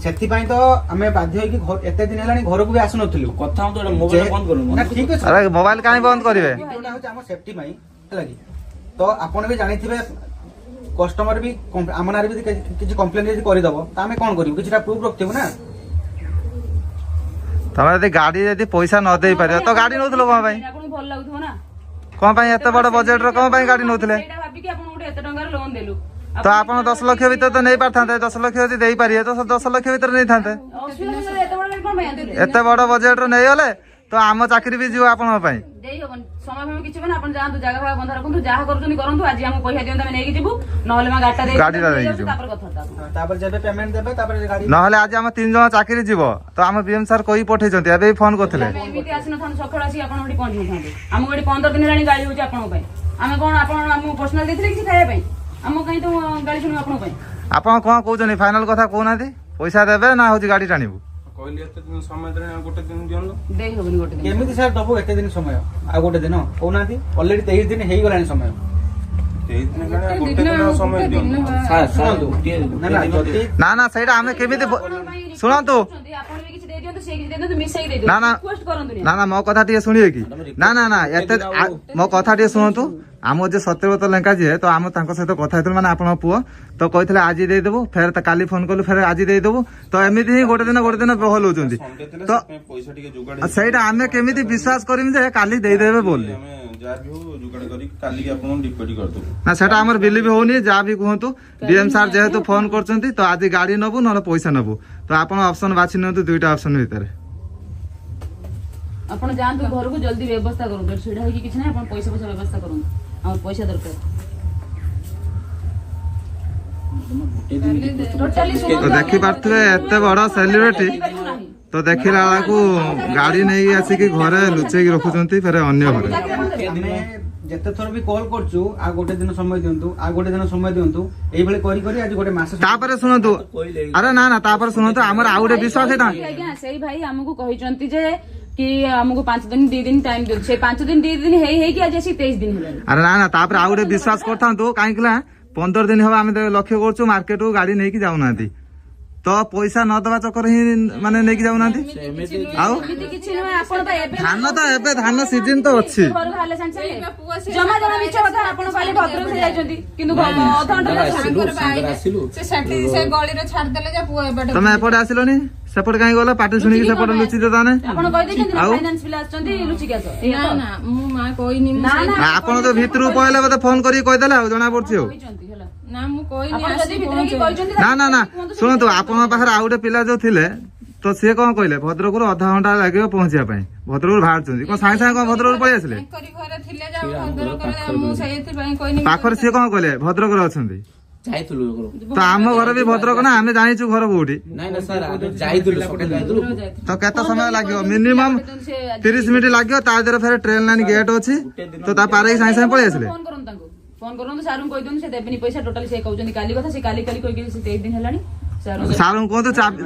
Speaker 3: ସେଥିପାଇଁ ତ ଆମେ ବାଧ୍ୟ ହେଇକି ଏତେ ଦିନ ହେଲାଣି ଘରକୁ ବି ଆସୁନଥିଲୁ
Speaker 5: କଥା ହୁଅନ୍ତୁ ଏଇଟା ମୋବାଇଲ ବନ୍ଦ କରନ୍ତୁ
Speaker 3: ନା ଠିକ ଅଛି
Speaker 1: ଆରେ ମୋବାଇଲ କାହିଁ ବନ୍ଦ କରିବେ
Speaker 3: ଯୋଉଟା ହଉଛି ଆମ ସେଫ୍ଟି ପାଇଁ ହେଲା କି ତ ଆପଣ ବି ଜାଣିଥିବେ କଷ୍ଟମର ବି ଆମ ନାଁରେ ବି କିଛି କମ୍ପ୍ଲେନ ଯଦି କରିଦବ ତ ଆମେ କଣ କରିବୁ କିଛିଟା ପ୍ରୁଫ ରଖିଥିବୁ ନା
Speaker 1: ତମେ ଯଦି ଗାଡି ଯଦି ପଇସା ନ ଦେଇ ପାରିବ ତ ଗାଡି ନଉଥିଲ କଣ ପାଇଁ
Speaker 2: ଆପଣଙ୍କୁ ଭଲ ଲାଗୁଥିବ ନା
Speaker 1: କଣ ପାଇଁ ଏତେ ବଡ ବଜେଟର କଣ ପାଇଁ ଗାଡି ନଉଥିଲେ
Speaker 2: ସେଇଟା ଭାବିକି ଆପଣ ଗୋଟେ ଏତେ ଟଙ୍କାର ଲୋନ ଦେଲୁ
Speaker 1: ତ ଆପଣ 10 ଲକ୍ଷ ଭିତରେ ତ ନେଇ ପାରିଥାନ୍ତେ 10 ଲକ୍ଷ ଯଦି ଦେଇପାରିବେ ତ 10 ଲକ୍ଷ ଭିତରେ ନେଇଥାନ୍ତେ
Speaker 2: ଅସୁବିଧା ଏତେ ବଡ କଣ ପାଇଁ ଆଣିଥିଲେ
Speaker 1: ଏତେ ବଡ ବଜେଟର ନେଇଗଲେ ତ ଆମ ଚାକିରି ବି ଯିବ ଆପଣଙ୍କ ପାଇଁ
Speaker 2: ଦେଇ ହବନି ସମୟ ଫମୟ କିଛି ହବନି ଆପଣ ଯାଆନ୍ତୁ ଜାଗା ଫାଗା ବନ୍ଧା ରଖନ୍ତୁ ଯାହା କରୁଛନ୍ତି କରନ୍ତୁ ଆଜି ଆମକୁ ପଇସା ଦିଅନ୍ତୁ ଆମେ ନେଇକି ଯିବୁ ନହେଲେ ମା ଗାଡିଟା
Speaker 1: ଗାଡିଟା ନେଇକି ଯିବୁ।
Speaker 2: ତାପରେ କଥାବାର୍ତ୍ତା
Speaker 3: ତାପରେ ଯେବେ ପେମେଣ୍ଟ ଦେବେ ତାପରେ ଗାଡି
Speaker 1: ନହେଲେ ଆଜି ଆମ 3 ଜଣ ଚାକିରି ଯିବ ତ ଆମ ବିଏମ ସାର୍ କହି ପଠେଇଛନ୍ତି ଏବେ ବି ଫୋନ କରିଥିଲେ
Speaker 2: ଆମେ ଏମିତି ଆସିନଥାନ୍ତୁ ସକାଳୁ ଆସିକି ଆପଣ ଏଠି ପହଞ୍ଚି ନଥାନ୍ତୁ ଆମକୁ ଏଠି 15 ଦିନ ହେଲାଣି ଗାଡି ହଉଛି ଆପଣଙ୍କ ପାଇଁ ଆମେ କଣ ଆପଣ ଆମକୁ ପର୍ସନାଲ ଦେଇଥିଲେ କିଛି ଖାଇବା ପାଇଁ ଆମ କାଇଁ ତ ଗାଳି ଶୁଣିବ ଆପଣଙ୍କ ପାଇଁ।
Speaker 1: ଆପଣ କଣ କହୁଛନ୍ତି ଫାଇନାଲ କଥା କହୁନାହାନ୍ତି ପଇସା ଦେବେ ନା ହଉଛି ଗାଡି ଟାଣିବୁ
Speaker 5: କହିଲି ଏତେ ଦିନ ସମୟ ଦେଲେଣି ଆଉ ଗୋଟେ ଦିନ ଦିଅନ୍ତୁ।
Speaker 2: ଦେଇ ହବନି ଗୋଟେ ଦିନ।
Speaker 3: କେମିତି ସାର୍ ଦବୁ ଏତେ ଦିନ ସମୟ ଆଉ ଗୋଟେ ଦିନ କହୁନାହାନ୍ତି ଅଲରେଡି 23 ଦିନ ହେଇଗଲାଣି ସମୟ।
Speaker 5: 23 ଦିନ ହେଲାଣି ଆଉ ଗୋଟେ ଦିନ ସମୟ ଦିଅନ୍ତୁ।
Speaker 3: ସାର୍ ଶୁଣନ୍ତୁ ନା ନା ଯଦି
Speaker 1: ନା ନା ସେଇଟା ଆମେ କେମିତି ଶୁଣନ୍ତୁ
Speaker 2: ଆପଣ ବି କିଛି ଦେଇଦିଅନ୍ତୁ ସେ କିଛି ଦେଇଦିଅନ୍ତୁ ମିଶେଇ ଦେଇଦିଅନ୍ତୁ।
Speaker 1: ନା ନା
Speaker 2: ରିକ୍ୱେଷ୍ଟ କରନ୍ତୁନି।
Speaker 1: ନା ନା ମୋ କଥା ଟିକେ ଶୁଣିବେ କି ନା ନା ନା ଏତେ ମୋ କଥା ଟିକେ ଶୁଣନ୍ତୁ ଆମର ଯେ ସତ୍ୟବ୍ରତ ଲେଙ୍କା ଯିଏ ତ ଆମେ ତାଙ୍କ ସହିତ କଥା ହେଇଥିଲୁ ମାନେ ଆପଣଙ୍କ ପୁଅ ତ କହିଥିଲେ ଆଜି ଦେଇଦେବୁ ଫେର କାଲି ଫୋନ କଲୁ ଫେର ଆଜି ଦେଇଦେବୁ ତ ଏମିତି ହିଁ ଗୋଟେ ଦିନ ବହଲଉଛନ୍ତି ତ
Speaker 5: ପଇସା ଟିକେ ଯୋଗାଡ଼
Speaker 1: ସେଇଟା ଆମେ କେମିତି ବିଶ୍ୱାସ କରିବୁ ଯେ କାଲି ଦେଇଦେବେ ବୋଲି
Speaker 5: ଆମେ ଯାହା ବି ହଉ ଯୋଗାଡ଼ କରି କାଲିକି ଆପଣଙ୍କୁ ଡିପୋଜିଟ୍ କରିଦେବୁ।
Speaker 1: ନା ସେଟା ଆମର ବିଲିଭ ହଉନି ଯାହା ବି କୁହନ୍ତୁ ଡିଏମ ସାର୍ ଯେହେତୁ ଫୋନ କରୁଛନ୍ତି ତ ଆଜି ଗାଡି ନବୁ ନହେଲେ ପଇସା ନବୁ ତ ଆପଣ ଅପସନ ବାଛି ନିଅନ୍ତୁ ଦୁଇଟା ଅପସନ ଭିତରେ
Speaker 2: ଆପଣ ଯାଆନ୍ତୁ ଘରକୁ ଜଲ୍ଦି ବ୍ୟବସ୍ଥା କରନ୍ତୁ ସେଇଟା ହେଇକି କିଛି ନାହିଁ ଆପଣ ପଇସା ବ୍ୟବସ୍ଥା କରନ୍ତୁ ଆମର ପଇସା ଦରକାର। ଟୋଟାଲି
Speaker 1: ତ ଦେଖିପାରୁଥିବେ ଏତେ ବଡ ସେଲିବ୍ରିଟି ତ ଦେଖିଲା ବେଳକୁ ଗାଡି ନେଇକି ଆସିକି ଘରେ ଲୁଚେଇକି ରଖୁଛନ୍ତି ଫେରେ ଅନ୍ୟ ଘରେ
Speaker 3: ଆମେ ଯେତେ ଥର ବି କଲ୍ କରୁଛୁ ଆଉ ଗୋଟେ ଦିନ ସମୟ ଦିଅନ୍ତୁ ଆଉ ଗୋଟେ ଦିନ ସମୟ ଦିଅନ୍ତୁ ଏଇଭଳି କରି କରି ଆଜି ଗୋଟେ ମାସ
Speaker 1: ତାପରେ ଶୁଣନ୍ତୁ ଆରେ ନା ନା ତାପରେ ଶୁଣନ୍ତୁ ଆମର ଆଉ ଗୋଟେ ବିଶ୍ୱାସ ହେଇଥା
Speaker 2: ଆଜ୍ଞା ସେଇ ଭାଇ ଆମକୁ କହିଛନ୍ତି ଯେ କି ଆମକୁ 5 ଦିନ 2 ଦିନ ଟାଇମ ଦିଅନ୍ତୁ ସେ 5 ଦିନ 2 ଦିନ ହେଇକି ଆଜି ଆସି 23 ଦିନ ହେଲାଣି।
Speaker 1: ଆରେ ନା ନା ତାପରେ ଆଉ ଗୋଟେ ବିଶ୍ୱାସ କରିଥାନ୍ତୁ କାହିଁକି ନା 15 ଦିନ ହବ ଆମେ ଲକ୍ଷ୍ୟ କରୁଛୁ ମାର୍କେଟକୁ ଗାଡି ନେଇକି ଯାଉନାହାନ୍ତି ତ ପଇସା ନ ଦେବା ଚକର ହିଁ ମାନେ ନେଇକି ଯାଉନାହାନ୍ତି ଆଉ
Speaker 2: ଏମିତି କିଛି ନୁହେଁ ଆପଣ ତ ଏବେ
Speaker 1: ଧାନ ତ ଏବେ ଧାନ ସିଜନ ତ ଅଛି
Speaker 2: ଘରୁ ବାହାରିଲେ ସାଙ୍ଗେ ସାଙ୍ଗେ ଜମା ଜମା ମିଛ କଥା ଆପଣ କାଲି ଭଦ୍ରକ ସେ ଯାଇଛନ୍ତି କିନ୍ତୁ ଅଧଘଣ୍ଟା
Speaker 4: ସେ ସେଠି ସେ ଗଳିରେ ଛାଡିଦେଲେ ଯେ ପୁଅ ଏବେ
Speaker 1: ତମେ ଏପଟେ ଆସିଲନି ସେପଟେ କାହିଁ ଗଲ ପାଟି ଶୁଣିକି ସେପଟେ ଲୁଚି ତାନେ
Speaker 2: ଆପଣ କହିଦେଇଛନ୍ତି
Speaker 1: ଆଉ?
Speaker 2: ଫାଇନାନ୍ସ ପିଲା ଆସିଛନ୍ତି ଲୁଚିକି ଆସ
Speaker 4: ନା ନା ମୁଁ ମା କହିନି ମୁଁ
Speaker 2: ନା ନା
Speaker 1: ଆପଣ ତ ଭିତରକୁ ପଳେଇଲେ ବୋଧେ ଫୋନ କରିକି କହିଦେଲେ ଆଉ ଜଣା ପଡୁଛି ଆଉ
Speaker 2: କହିଛନ୍ତି ହେଲା
Speaker 4: ନା ମୁଁ କହିନି
Speaker 2: ଆପଣ ଯଦି ଭିତରେ କି କହିଛନ୍ତି
Speaker 1: ନା ନା ନା ଶୁଣନ୍ତୁ ଆପଣଙ୍କ ପାଖରେ ଆଉ ଗୋଟେ ପିଲା ଯୋଉ ଥିଲେ ତ ସିଏ କଣ କହିଲେ ଭଦ୍ରକରୁ ଅଧା ଘଣ୍ଟା ଲାଗିବ ପହଞ୍ଚିବା ପାଇଁ ଭଦ୍ରକରୁ ବାହାରୁଛନ୍ତି କଣ ସାଙ୍ଗେ ସାଙ୍ଗେ କଣ ଭଦ୍ରକରୁ ପଳେଇ ଆସିଲେ
Speaker 4: ତାଙ୍କରି ଘରେ ଥିଲେ ଯାଉ ଭଦ୍ରକରେ ମୁଁ ସେଇଥିପାଇଁ କହିନି
Speaker 1: ପାଖରେ ସିଏ କଣ କହିଲେ ଭଦ୍ରକରେ ଅଛନ୍ତି
Speaker 5: ଯାଇଥିଲୁ
Speaker 1: ତ ଆମ ଘର ବି ଭଦ୍ରକ ନା ଆମେ ଜାଣିଛୁ ଘର କୋଉଠି
Speaker 5: ନାଇଁ ନା ସାର୍ ଆମେ ଯାଇଥିଲୁ ସକାଳେ ଯାଇଥିଲୁ
Speaker 1: ତ କେତେ ସମୟ ଲାଗିବ ମିନିମମ୍ 30 ମିନିଟ୍ ଲାଗିବ ତା ଦେହରେ ଫେରେ ଟ୍ରେନ ଲାଇନ ଗେଟ୍ ଅଛି ତ ତା ପାରେ ସାଙ୍ଗେ ସାଙ୍ଗେ ପଳେଇ ଆସିଲେ
Speaker 2: ଫୋନ କରନ୍ତୁ ତାଙ୍କୁ ଫୋନ କରନ୍ତୁ ସାର୍ଙ୍କୁ କହିଦିଅନ୍ତୁ ସେ ଦେବେନି ପଇସା ଟୋଟାଲି ସେ କହୁଛନ୍ତି କାଲି କଥା ସେ କାଲି କହିକି ସେ 23 ଦିନ ହେଲାଣି
Speaker 1: ସାର୍ଙ୍କୁ କୁହନ୍ତୁ ଚାବି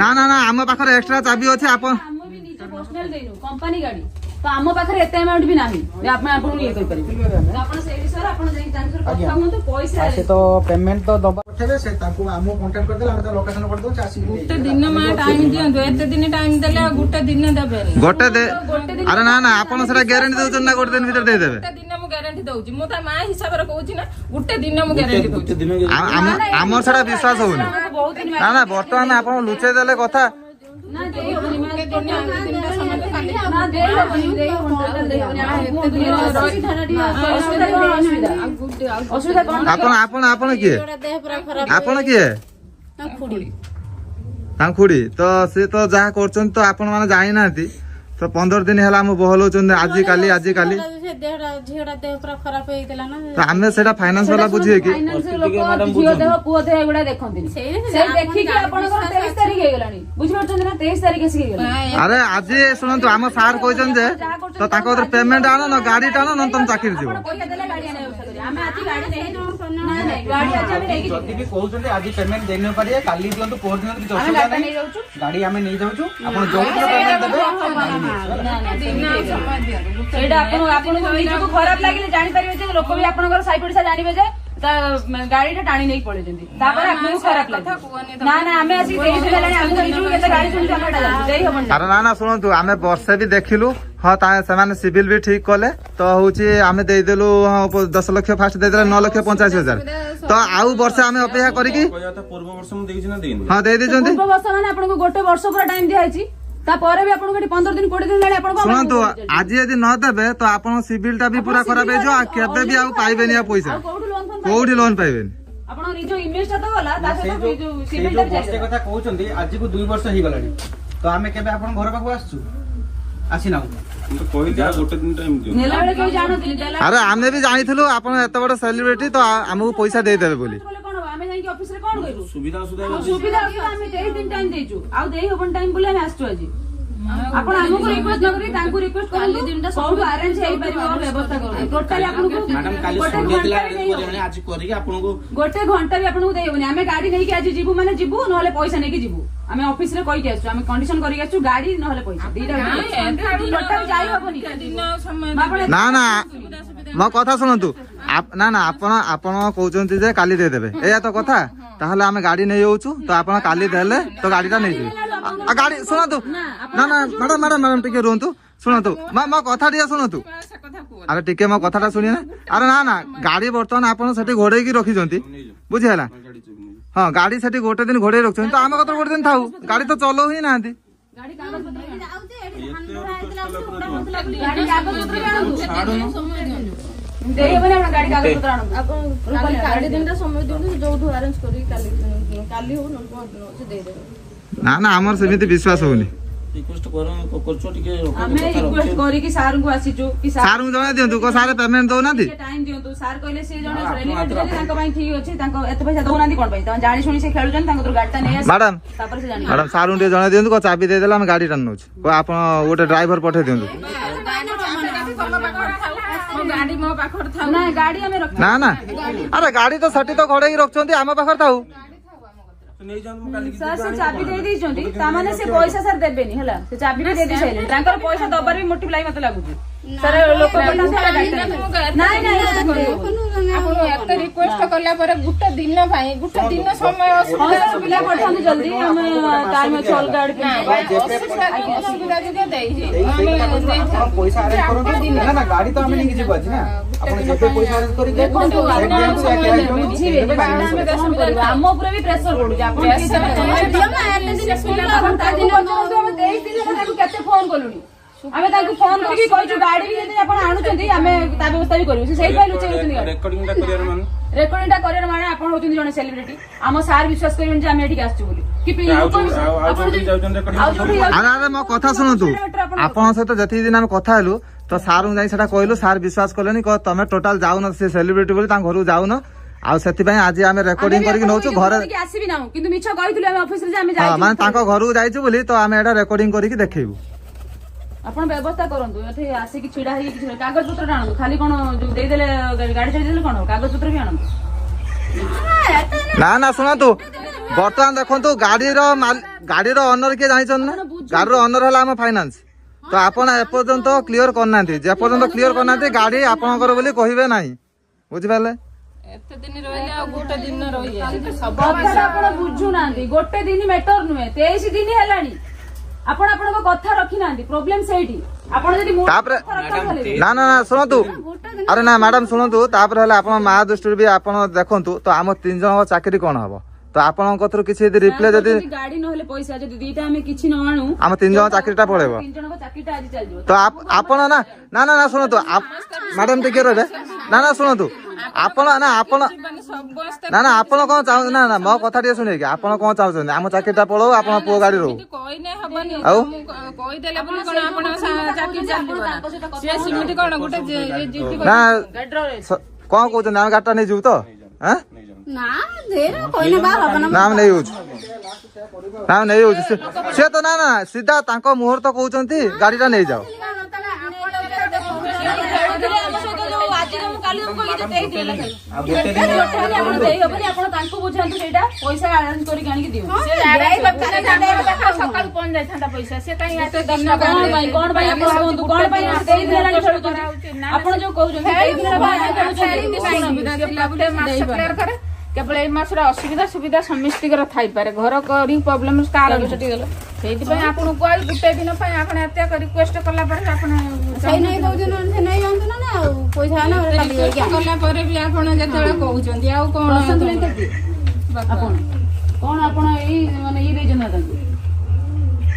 Speaker 1: ନା ନା ନା ଆମ ପାଖରେ ଏକ୍ସଟ୍ରା ଚାବି ଅଛି ଆପଣ
Speaker 2: ଆମେ ବି ନିଜ ପର୍ସନାଲ ଦେଇନୁ କମ୍ପାନୀ ଗାଡି ତ ଆମ ପାଖରେ ଏତେ ଆମାଉଣ୍ଟ ବି ନାହିଁ ଯେ ଆମେ ଆପଣଙ୍କୁ ଇଏ କରିପାରିବୁ ତ ଆପଣ ସେଇ ବିଷୟରେ ଆପଣ ଯାଇକି ତାଙ୍କ ସହିତ କଥା ହୁଅନ୍ତୁ ପଇସା
Speaker 3: ସେ ତ ପେମେଣ୍ଟ ତ ଦବା ପଠେଇବେ ସେ ତାଙ୍କୁ ଆମକୁ କଣ୍ଟାକ୍ଟ କରିଦେଲେ ଆମେ ତ ଲୋକେସନ କରିଦେବୁ ସେ ଆସିକି
Speaker 4: ଗୋଟେ ଦିନ ମା ଟାଇମ ଦିଅନ୍ତୁ ଏତେ ଦିନ ଟାଇମ ଦେଲେ ଆଉ ଗୋଟେ ଦିନ ଦେବେନି
Speaker 1: ଗୋଟେ ଆରେ ନା ନା ଆପଣ ସେଟା ଗ୍ୟାରେଣ୍ଟି ଦଉଛନ୍ତି ନା ଗୋଟେ ଦିନ ଭିତରେ ଦେଇଦେବେ
Speaker 4: ଗୋଟେ ଦିନ ମୁଁ ଗ୍ୟାରେଣ୍ଟି ଦଉଛି ମୁଁ ତା ମା ହିସାବରେ କହୁଛି ନା ଗୋଟେ ଦିନ ମୁଁ ଗ୍ୟାରେଣ୍ଟି ଦଉଛି
Speaker 5: ଦିନ
Speaker 1: ଆମର ସେଟା ବିଶ୍ୱାସ ହଉନି
Speaker 2: ବହୁତ ଦିନ
Speaker 1: ନା ନା ବର୍ତ୍ତମାନ ଆପଣ ଲୁଚେଇ ଦେଲେ କଥା
Speaker 2: ନା ଦେଇ ହବନି ମା
Speaker 4: ଗୋଟେ ଦିନ ଆଉ ଦି ଦିନ ସମୟ ଖାଲି
Speaker 2: ନା ଦେଇ ହବନି ଟୋଟାଲ ଦେଇ ହବନି ଆପଣ କୁହନ୍ତୁ ଅସୁବିଧା କଣ
Speaker 1: ଆପଣ ଆପଣ ଆପଣ କିଏ ଆପଣ କିଏ ତାଙ୍କ ଖୁଡି ତ ସେ ତ ଯାହା କରୁଛନ୍ତି ତ ଆପଣ ମାନେ ଜାଣିନାହାନ୍ତି ତ 15 ଦିନ ହେଲା ଆମକୁ ବହଲଉଛନ୍ତି ଆଜି କାଲି
Speaker 6: ଝିଅଟା ଦେହ ପୁରା ଖରାପ ହେଇଥିଲା ନା
Speaker 1: ତ ଆମେ ସେଟା ଫାଇନାନ୍ସ ବାଲା ବୁଝିବେ କି
Speaker 2: ଫାଇନାନ୍ସ ଲୋକ ଝିଅ ଦେହ ପୁଅ ଦେହ ଏଗୁଡା ଦେଖନ୍ତିନି ସେଇ ଦେଖିକି ଆପଣଙ୍କର 23 ତାରିଖ ହେଇଗଲାଣି ବୁଝିପାରୁଛନ୍ତି ନା 23 ତାରିଖ ଆସିକି ହେଇଗଲାଣି
Speaker 1: ଆରେ ଆଜି ଶୁଣନ୍ତୁ ଆମ ସାର୍ କହିଛନ୍ତି ଯେ ତ ତାଙ୍କ କତିରେ ପେମେଣ୍ଟ ଆଣ ନା ଗାଡି ଟାଣ ନା ତମ ଚାକିରି ଯିବ
Speaker 2: ପଇସା ଦେଲେ ଗାଡି ଆଣିବା ବ୍ୟବସ୍ଥା କରିବେ ଆମେ ଆଜି ଗାଡି ନେଇଯିବୁ ନାଇଁ ନାଇଁ ଗାଡି ଆଜି ଆମେ ନେଇକି
Speaker 3: ଯଦି ବି କହୁଛନ୍ତି ଆଜି ପେମେଣ୍ଟ ଦେଇ ନ ପାରିବେ କାଲି ଦିଅନ୍ତୁ ପହର ଦିନ କିଛି
Speaker 2: ଆମେ
Speaker 3: ଅସୁବିଧା
Speaker 2: ଗାଡି
Speaker 3: ନାହିଁ
Speaker 2: ନେଇଯାଉଛୁ
Speaker 3: ଗାଡି ଆମେ ନେଇଯାଉଛୁ ଆପଣ ଯୋଉଦିନ ପେମେଣ୍ଟ ଦେବେ
Speaker 2: ସେଇଟା ଆପଣଙ୍କୁ ନିଜକୁ ଖରାପ ଲାଗିଲେ ଜାଣିପାରିବେ ଯେ ଲୋକ ବି ଆପଣଙ୍କର ସାଇ ପଡିଶା ଜାଣିବେ ଯେ ତା ଗାଡିଟା ଟାଣି ନେଇକି ପଳେଇଛନ୍ତି ତାପରେ ଆପଣଙ୍କୁ ଖରାପ ଲାଗେ ନା ନା ଆମେ ଆସିକି 23 ଦିନ ହେଲାଣି ଆମକୁ ନିଜକୁ କେତେ ଗାଡି ଶୁଣିଛୁ ଆମେ ଏଟା ଜାଣିଛୁ ଦେଇ ହବନି
Speaker 1: ଆରେ ନା ନା ଶୁଣନ୍ତୁ ଆମେ ବର୍ଷେ ବି ଦେଖିଲୁ ହଁ ସେମାନେ ସିଭିଲ ବି ଠିକ କଲେ ତ ହଉଛି ଆମେ ଦେଇଦେଲୁ 10 ଲକ୍ଷ ଫାଷ୍ଟ ଦେଇଦେଲେ 9,85,000 ତ ଆଉ ବର୍ଷେ ଆମେ ଅପେକ୍ଷା କରିକି
Speaker 5: ପୂର୍ବ ବର୍ଷ ମୁଁ ଦେଇଛି ନା ଦେଇନି
Speaker 1: ହଁ ଦେଇ ଦେଇଛନ୍ତି
Speaker 2: ପୂର୍ବ ବର୍ଷ ମାନେ ଆପଣଙ୍କୁ ଗୋଟେ ବର୍ଷ ପୁରା ଟାଇମ ଦିଆଯାଇଛି ତାପରେ ବି ଆପଣଙ୍କୁ ଏଠି 15 ଦିନ 20 ଦିନ ହେଲାଣି ଆପଣ
Speaker 1: ଶୁଣନ୍ତୁ ଆଜି ଯଦି ନ ଦେବେ ତ ଆପଣଙ୍କ ସିଭିଲ ଟା ବି ପୁରା ଖରାପ ହେଇଯିବ ଆଉ କେବେ ବି ଆଉ ପାଇବେନି ଆଉ ପଇସା କୋଉଠି ଲୋନ ପାଇବେନି
Speaker 2: ଆପଣ ନିଜ ଇମେଜ ଟା ତ ଗଲା ତା
Speaker 3: ସେଇ
Speaker 2: ସହିତ
Speaker 3: ଯୋଉ
Speaker 2: ସିଭିଲ ଟା
Speaker 3: ବର୍ଷେ କଥା କହୁଛନ୍ତି ଆଜିକୁ 2 ବର୍ଷ ହେଇଗଲାଣି ତ ଆମେ କେବେ ଆପଣଙ୍କ ଘର ପାଖକୁ ଆସିଛୁ ଆସିନାହୁଁ
Speaker 5: ମୁଁ ତ କହିଲି ଆଉ ଗୋଟେ ଦିନ ଟାଇମ ଦିଅ
Speaker 2: ନେଲା ବେଳେ କେହି ଜାଣନ୍ତି
Speaker 1: ଆରେ ଆମେ ବି ଜାଣିଥିଲୁ ଆପଣ ଏତେ ବଡ ସେଲିବ୍ରିଟି ତ ଆମକୁ ପଇସା ଦେଇଦେବେ ବୋଲି
Speaker 2: କଣ ହବ ଆମେ ଯାଇକି ଅଫିସ ରେ କଣ କହିବୁ
Speaker 5: ସୁବିଧା ଅସୁବିଧା
Speaker 2: ସୁବିଧା ଅଛି ଆମେ 23 ଦିନ ଟାଇମ ଦେଇଛୁ ଆଉ ଦେଇ ହବନି ଟାଇମ ବୋଲି ଆମେ ଆସିଛୁ ଆଜି ଆପଣ ଆମକୁ ରିକ୍ୱେଷ୍ଟ ନ କରି ତାଙ୍କୁ ରିକ୍ୱେଷ୍ଟ କରନ୍ତୁ କୋଉଠୁ ଆରେଞ୍ଜ ହେଇପାରିବ ବ୍ୟବସ୍ଥା କରନ୍ତୁ ଟୋଟାଲି ଆପଣଙ୍କୁ ଗୋଟେ ଘଣ୍ଟା ବି ଆପଣଙ୍କୁ ଦେଇହବନି ଆମେ ଗାଡି ନେଇକି ଆଜି ଯିବୁ ମାନେ ଯିବୁ ନହେଲେ ପଇସା ନେଇକି ଯିବୁ ଆମେ ଅଫିସ ରେ କହିକି ଆସିଛୁ ଆମେ କଣ୍ଡିସନ କରିକି ଆସିଛୁ ଗାଡି ନହେଲେ ପଇସା ଦିଟା ଟୋଟାଲି ଯାଇ ହବନି
Speaker 1: ନା ନା ମୋ କଥା ଶୁଣନ୍ତୁ ନା ନା ଆପଣ କହୁଛନ୍ତି ଯେ କାଲି ଦେଇଦେବେ ଏଇଆ ତ କଥା ତାହେଲେ ଆମେ ଗାଡି ନେଇଯାଉଛୁ ତ ଆପଣ କାଲି ଦେଲେ ତ ଗାଡିଟା ନେଇଯିବେ ଗାଡି ଶୁଣନ୍ତୁ ନା ନା ମ୍ୟାଡାମ ଟିକେ ରୁହନ୍ତୁ ଶୁଣନ୍ତୁ ମୋ କଥା ଟିକେ ଶୁଣନ୍ତୁ ଆରେ ଟିକେ ମୋ କଥାଟା ଶୁଣିବେ ନା ଆରେ ନା ନା ଗାଡି ବର୍ତ୍ତମାନ ଆପଣ ସେଠି ଘୋଡେଇକି ରଖିଛନ୍ତି ବୁଝିହେଲା ହଁ ଗାଡି ସେଠି ଗୋଟେ ଦିନ ଘୋଡେଇ ରଖୁଛନ୍ତି ତ ଆମ କଥା ଗୋଟେ ଦିନ ଥାଉ ଗାଡି ତ ଚଲଉ ହିଁ ନାହାନ୍ତି ନା ନା ଆମର ସେମିତି ବିଶ୍ୱାସ ହଉନି
Speaker 2: ଆମେ ରିକ୍ୱେଷ୍ଟ କରିକି ସାରଙ୍କୁ ଆସିଛୁ କି
Speaker 1: ସାରଙ୍କୁ ଜଣେଇ ଦିଅନ୍ତୁ ସାର୍ ପେମେଣ୍ଟ ଦଉନାହାନ୍ତି
Speaker 2: ଟାଇମ ଦିଅନ୍ତୁ ସାର୍ କହିଲେ ସେ ଜଣେ ତାଙ୍କ ପାଇଁ ଠିକ ଅଛି ତାଙ୍କ ଏତେ ପଇସା ଦଉନାହାନ୍ତି କଣ ପାଇଁ ତମେ ଜାଣି ଶୁଣି ସେ ଖେଳୁଛନ୍ତି ତାଙ୍କ ଗାଡିଟା ନେଇ ଆସି
Speaker 1: ମ୍ୟାଡାମ
Speaker 2: ତାପରେ ସେ ଜାଣି
Speaker 1: ମ୍ୟାଡାମ ସାରଙ୍କୁ ଟିକେ ଜଣେଇ ଦିଅନ୍ତୁ ଚାବି ଦେଇଦେଲେ ଆମେ ଗାଡିଟା ନେଉଛୁ ଆପଣ ଗୋଟେ ଡ୍ରାଇଭର ପଠେଇ ଦିଅନ୍ତୁ ନା ନା ଆରେ ଗାଡି ତ ସେଠି ତ ଘୋଡେଇକି ରଖୁଛନ୍ତି ଆମ ପାଖରେ ଥାଉ
Speaker 2: ସାର୍ ସେ ଚାବି ଦେଇ ଦେଇଛନ୍ତି ତାମାନେ ସେ ପଇସା ସାର୍ ଦେବେନି ହେଲା ସେ ଚାବି ବି ଦେଇ ସାରିଲେଣି ତାଙ୍କର ପଇସା ଦବାର ବି ମୋଟିଭ ମତେ ଲାଗୁଛି ସାର୍ ଲୋକ
Speaker 4: ଆପଣ ଏତେ ରିକ୍ୱେଷ୍ଟ କଲା ପରେ ଗୋଟେ ଦିନ ପାଇଁ ଗୋଟେ ଦିନ ସମୟ
Speaker 2: ପିଲା ପଠାନ୍ତୁ ଜଲ୍ଦି ଆମେ ଟାଇମ ଅଛି ଅଲଗା ଆଡେ
Speaker 4: ଅସୁବିଧା ଯୋଗୁଁ ଦେଇଛି
Speaker 3: ପଇସା ଆରେଞ୍ଜ କରନ୍ତୁ ନା ନା ଗାଡି ତ ଆମେ ନେଇକି ଯିବୁ ଆଜି ନା ଆପଣ ଯେତେ ପଇସା ଆରେଞ୍ଜ କରିକି
Speaker 2: ଆମ ଉପରେ ବି ପ୍ରେସର ପଡୁଛି ଆପଣ କେତେ ଫୋନ କଲୁଣି ଆମେ ତାଙ୍କୁ ଫୋନ କରିକି କହିଛୁ ଗାଡି ବି ଯଦି ଆପଣ ଆଣୁଛନ୍ତି ଆମେ ତା ବ୍ୟବସ୍ଥା ବି କରିବୁ ସେଇଥିପାଇଁ ଲୁଚେଇଛନ୍ତି ରେକର୍ଡିଂଟା କରିବାର ମାନେ ଆପଣ ହଉଛନ୍ତି ଜଣେ ସେଲିବ୍ରିଟି ଆମ ସାର୍ ବିଶ୍ୱାସ କରିବେନି ଯେ ଆମେ ଏଠିକି ଆସିଛୁ ବୋଲି
Speaker 1: ଆରେ ମୋ କଥା ଶୁଣନ୍ତୁ ଆପଣଙ୍କ ସହିତ ଯେତିକି ଦିନ ଆମେ କଥା ହେଲୁ ତ ସାର୍ଙ୍କୁ ଯାଇ ସେଟା କହିଲୁ ସାର୍ ବିଶ୍ୱାସ କଲେନି ତମେ ଟୋଟାଲ ଯାଉନ ସେ ସେଲିବ୍ରିଟି ବୋଲି ତାଙ୍କ ଘରକୁ ଯାଉନ ଆଉ ସେଥିପାଇଁ ଆଜି ଆମେ ରେକର୍ଡିଂ କରିକି ନଉଛୁ ଘରେ
Speaker 2: ଆସିବି ନା କିନ୍ତୁ ମିଛ କହିଥିଲୁ ଆମେ ଅଫିସରେ ଆମେ
Speaker 1: ମାନେ ତାଙ୍କ ଘରକୁ ଯାଇଛୁ ବୋଲି ତ ଆମେ ଏଟା ରେକର୍ଡିଂ କରିକି ଦେଖେଇବୁ
Speaker 2: ଆପଣ ବ୍ୟବସ୍ଥା କରନ୍ତୁ ଏଠି ଆସିକି ଛିଡା ହେଇକି କିଛି କାଗଜ ପତ୍ର ଆଣନ୍ତୁ ଖାଲି କଣ ଯୋଉ ଦେଇଦେଲେ ଗାଡି ଛାଡିଦେଲେ କଣ କାଗଜ ପତ୍ର ବି ଆଣନ୍ତୁ
Speaker 1: ନା ନା ଶୁଣନ୍ତୁ ବର୍ତ୍ତମାନ ଦେଖନ୍ତୁ ଗାଡିର ଅନର କିଏ ଜାଣିଛନ୍ତି ନା ଗାଡିର ଅନର ହେଲା ଆମ ଫାଇନାନ୍ସ ତ ଆପଣ ଏପର୍ଯ୍ୟନ୍ତ କ୍ଲିୟର କରିନାହାନ୍ତି ଯେପର୍ଯ୍ୟନ୍ତ କ୍ଲିୟର କରିନାହାନ୍ତି ଗାଡି ଆପଣଙ୍କର ବୋଲି କହିବେ ନାହିଁ ବୁଝିପାରିଲେ
Speaker 4: ଏତେ ଦିନ ରହିଲେ ଆଉ ଗୋଟେ ଦିନ ରହିଯାଇଛି
Speaker 2: ଆପଣ ବୁଝୁନାହାନ୍ତି ଗୋଟେ ଦିନ ମ୍ୟାଟର ନୁହେଁ 23 ଦିନ ହେଲାଣି ଆପଣ ଆପଣଙ୍କ କଥା ରଖିନାହାନ୍ତି ପ୍ରୋବ୍ଲେମ ସେଇଠି ଆପଣ ଯଦି
Speaker 1: ତାପରେ ନା ନା ନା ଶୁଣନ୍ତୁ ଆରେ ନା ମ୍ୟାଡାମ ଶୁଣନ୍ତୁ ତାପରେ ହେଲେ ଆପଣ ମା ଦୃଷ୍ଟିରୁ ବି ଆପଣ ଦେଖନ୍ତୁ ତ ଆମ 3 ଜଣଙ୍କ ଚାକିରି କଣ ହବ ତ ଆପଣଙ୍କ ଥରୁ କିଛି ଯଦି ରିପ୍ଲେ ଯଦି
Speaker 2: ଗାଡି ନହେଲେ ପଇସା ଯଦି ଦିଟା ଆମେ କିଛି ନ ଆଣୁ
Speaker 1: ଆମ 3 ଜଣ ଚାକିରିଟା ପଳେଇବ
Speaker 2: 3 ଜଣଙ୍କ ଚାକିରିଟା ଆଜି ଚାଲିଯିବ
Speaker 1: ତ ଆପଣ ନା ନା ନା ଶୁଣନ୍ତୁ ମ୍ୟାଡାମ ଟିକେ ରହିବେ ନା ନା ଶୁଣନ୍ତୁ ଆପଣ ନା ଆପଣ ନା ନା ଆପଣ କଣ ଚାହୁଁଛନ୍ତି ନା ନା ମୋ କଥା ଟିକେ ଶୁଣିବେ ଆପଣ କଣ ଚାହୁଁଛନ୍ତି ଆମ ଚାକିରିଟା ପଳଉ ଆପଣ ପୁଅ ଗାଡି ରହୁ
Speaker 4: ଆଉ କହିଦେଲେ ବୋଲି କଣ ଆପଣ ଚାକିରି ଚାଲିବ ସେ ସେମିତି କଣ ଗୋଟେ
Speaker 1: ନା କଣ କହୁଛନ୍ତି ଆମେ ଗାଡିଟା ନେଇଯିବୁ ତ
Speaker 6: ନା
Speaker 1: ଆମେ ନେଇଯାଉଛୁ ନା ଆମେ ନେଇଯାଉଛୁ ସେ ତ ନା ନା ସିଧା ତାଙ୍କ ମୁହୂର୍ତ୍ତ କହୁଛନ୍ତି ଗାଡିଟା ନେଇଯାଅ
Speaker 2: ଆପଣ ତାଙ୍କୁ ବୁଝାନ୍ତୁ ସେଇଟା ପଇସା ଆରେଞ୍ଜ କରିକି ଆଣିକି ଦିଅନ୍ତୁ
Speaker 4: ସକାଳୁ ପହଞ୍ଚି ଯାଇଥାନ୍ତା ପଇସା ସେ କାହିଁ
Speaker 2: କଣ ପାଇଁ ଆପଣ କୁହନ୍ତୁ କଣ ପାଇଁ ଆପଣ ଯୋଉ କହୁଛନ୍ତି
Speaker 4: କେବଳ ଏଇ ମାସର ଅସୁବିଧା ସୁବିଧା ସମସ୍ତଙ୍କର ଥାଇପାରେ ଘର କରି ପ୍ରୋବ୍ଲେମ କାର ସେଇଥିପାଇଁ ଆପଣଙ୍କୁ କୁହାଯାଏ ଗୋଟେ ଦିନ ପାଇଁ ଆପଣ ଏତେ ରିକ୍ୱେଷ୍ଟ କଲା ପରେ ଆପଣ କଲା ପରେ ବି ଆପଣ ଯେତେବେଳେ କହୁଛନ୍ତି ଆଉ କଣ
Speaker 2: ଆପଣ କଣ ଆପଣ ଏଇ ମାନେ ଇଏ ଦେଇଛନ୍ତି ତାଙ୍କୁ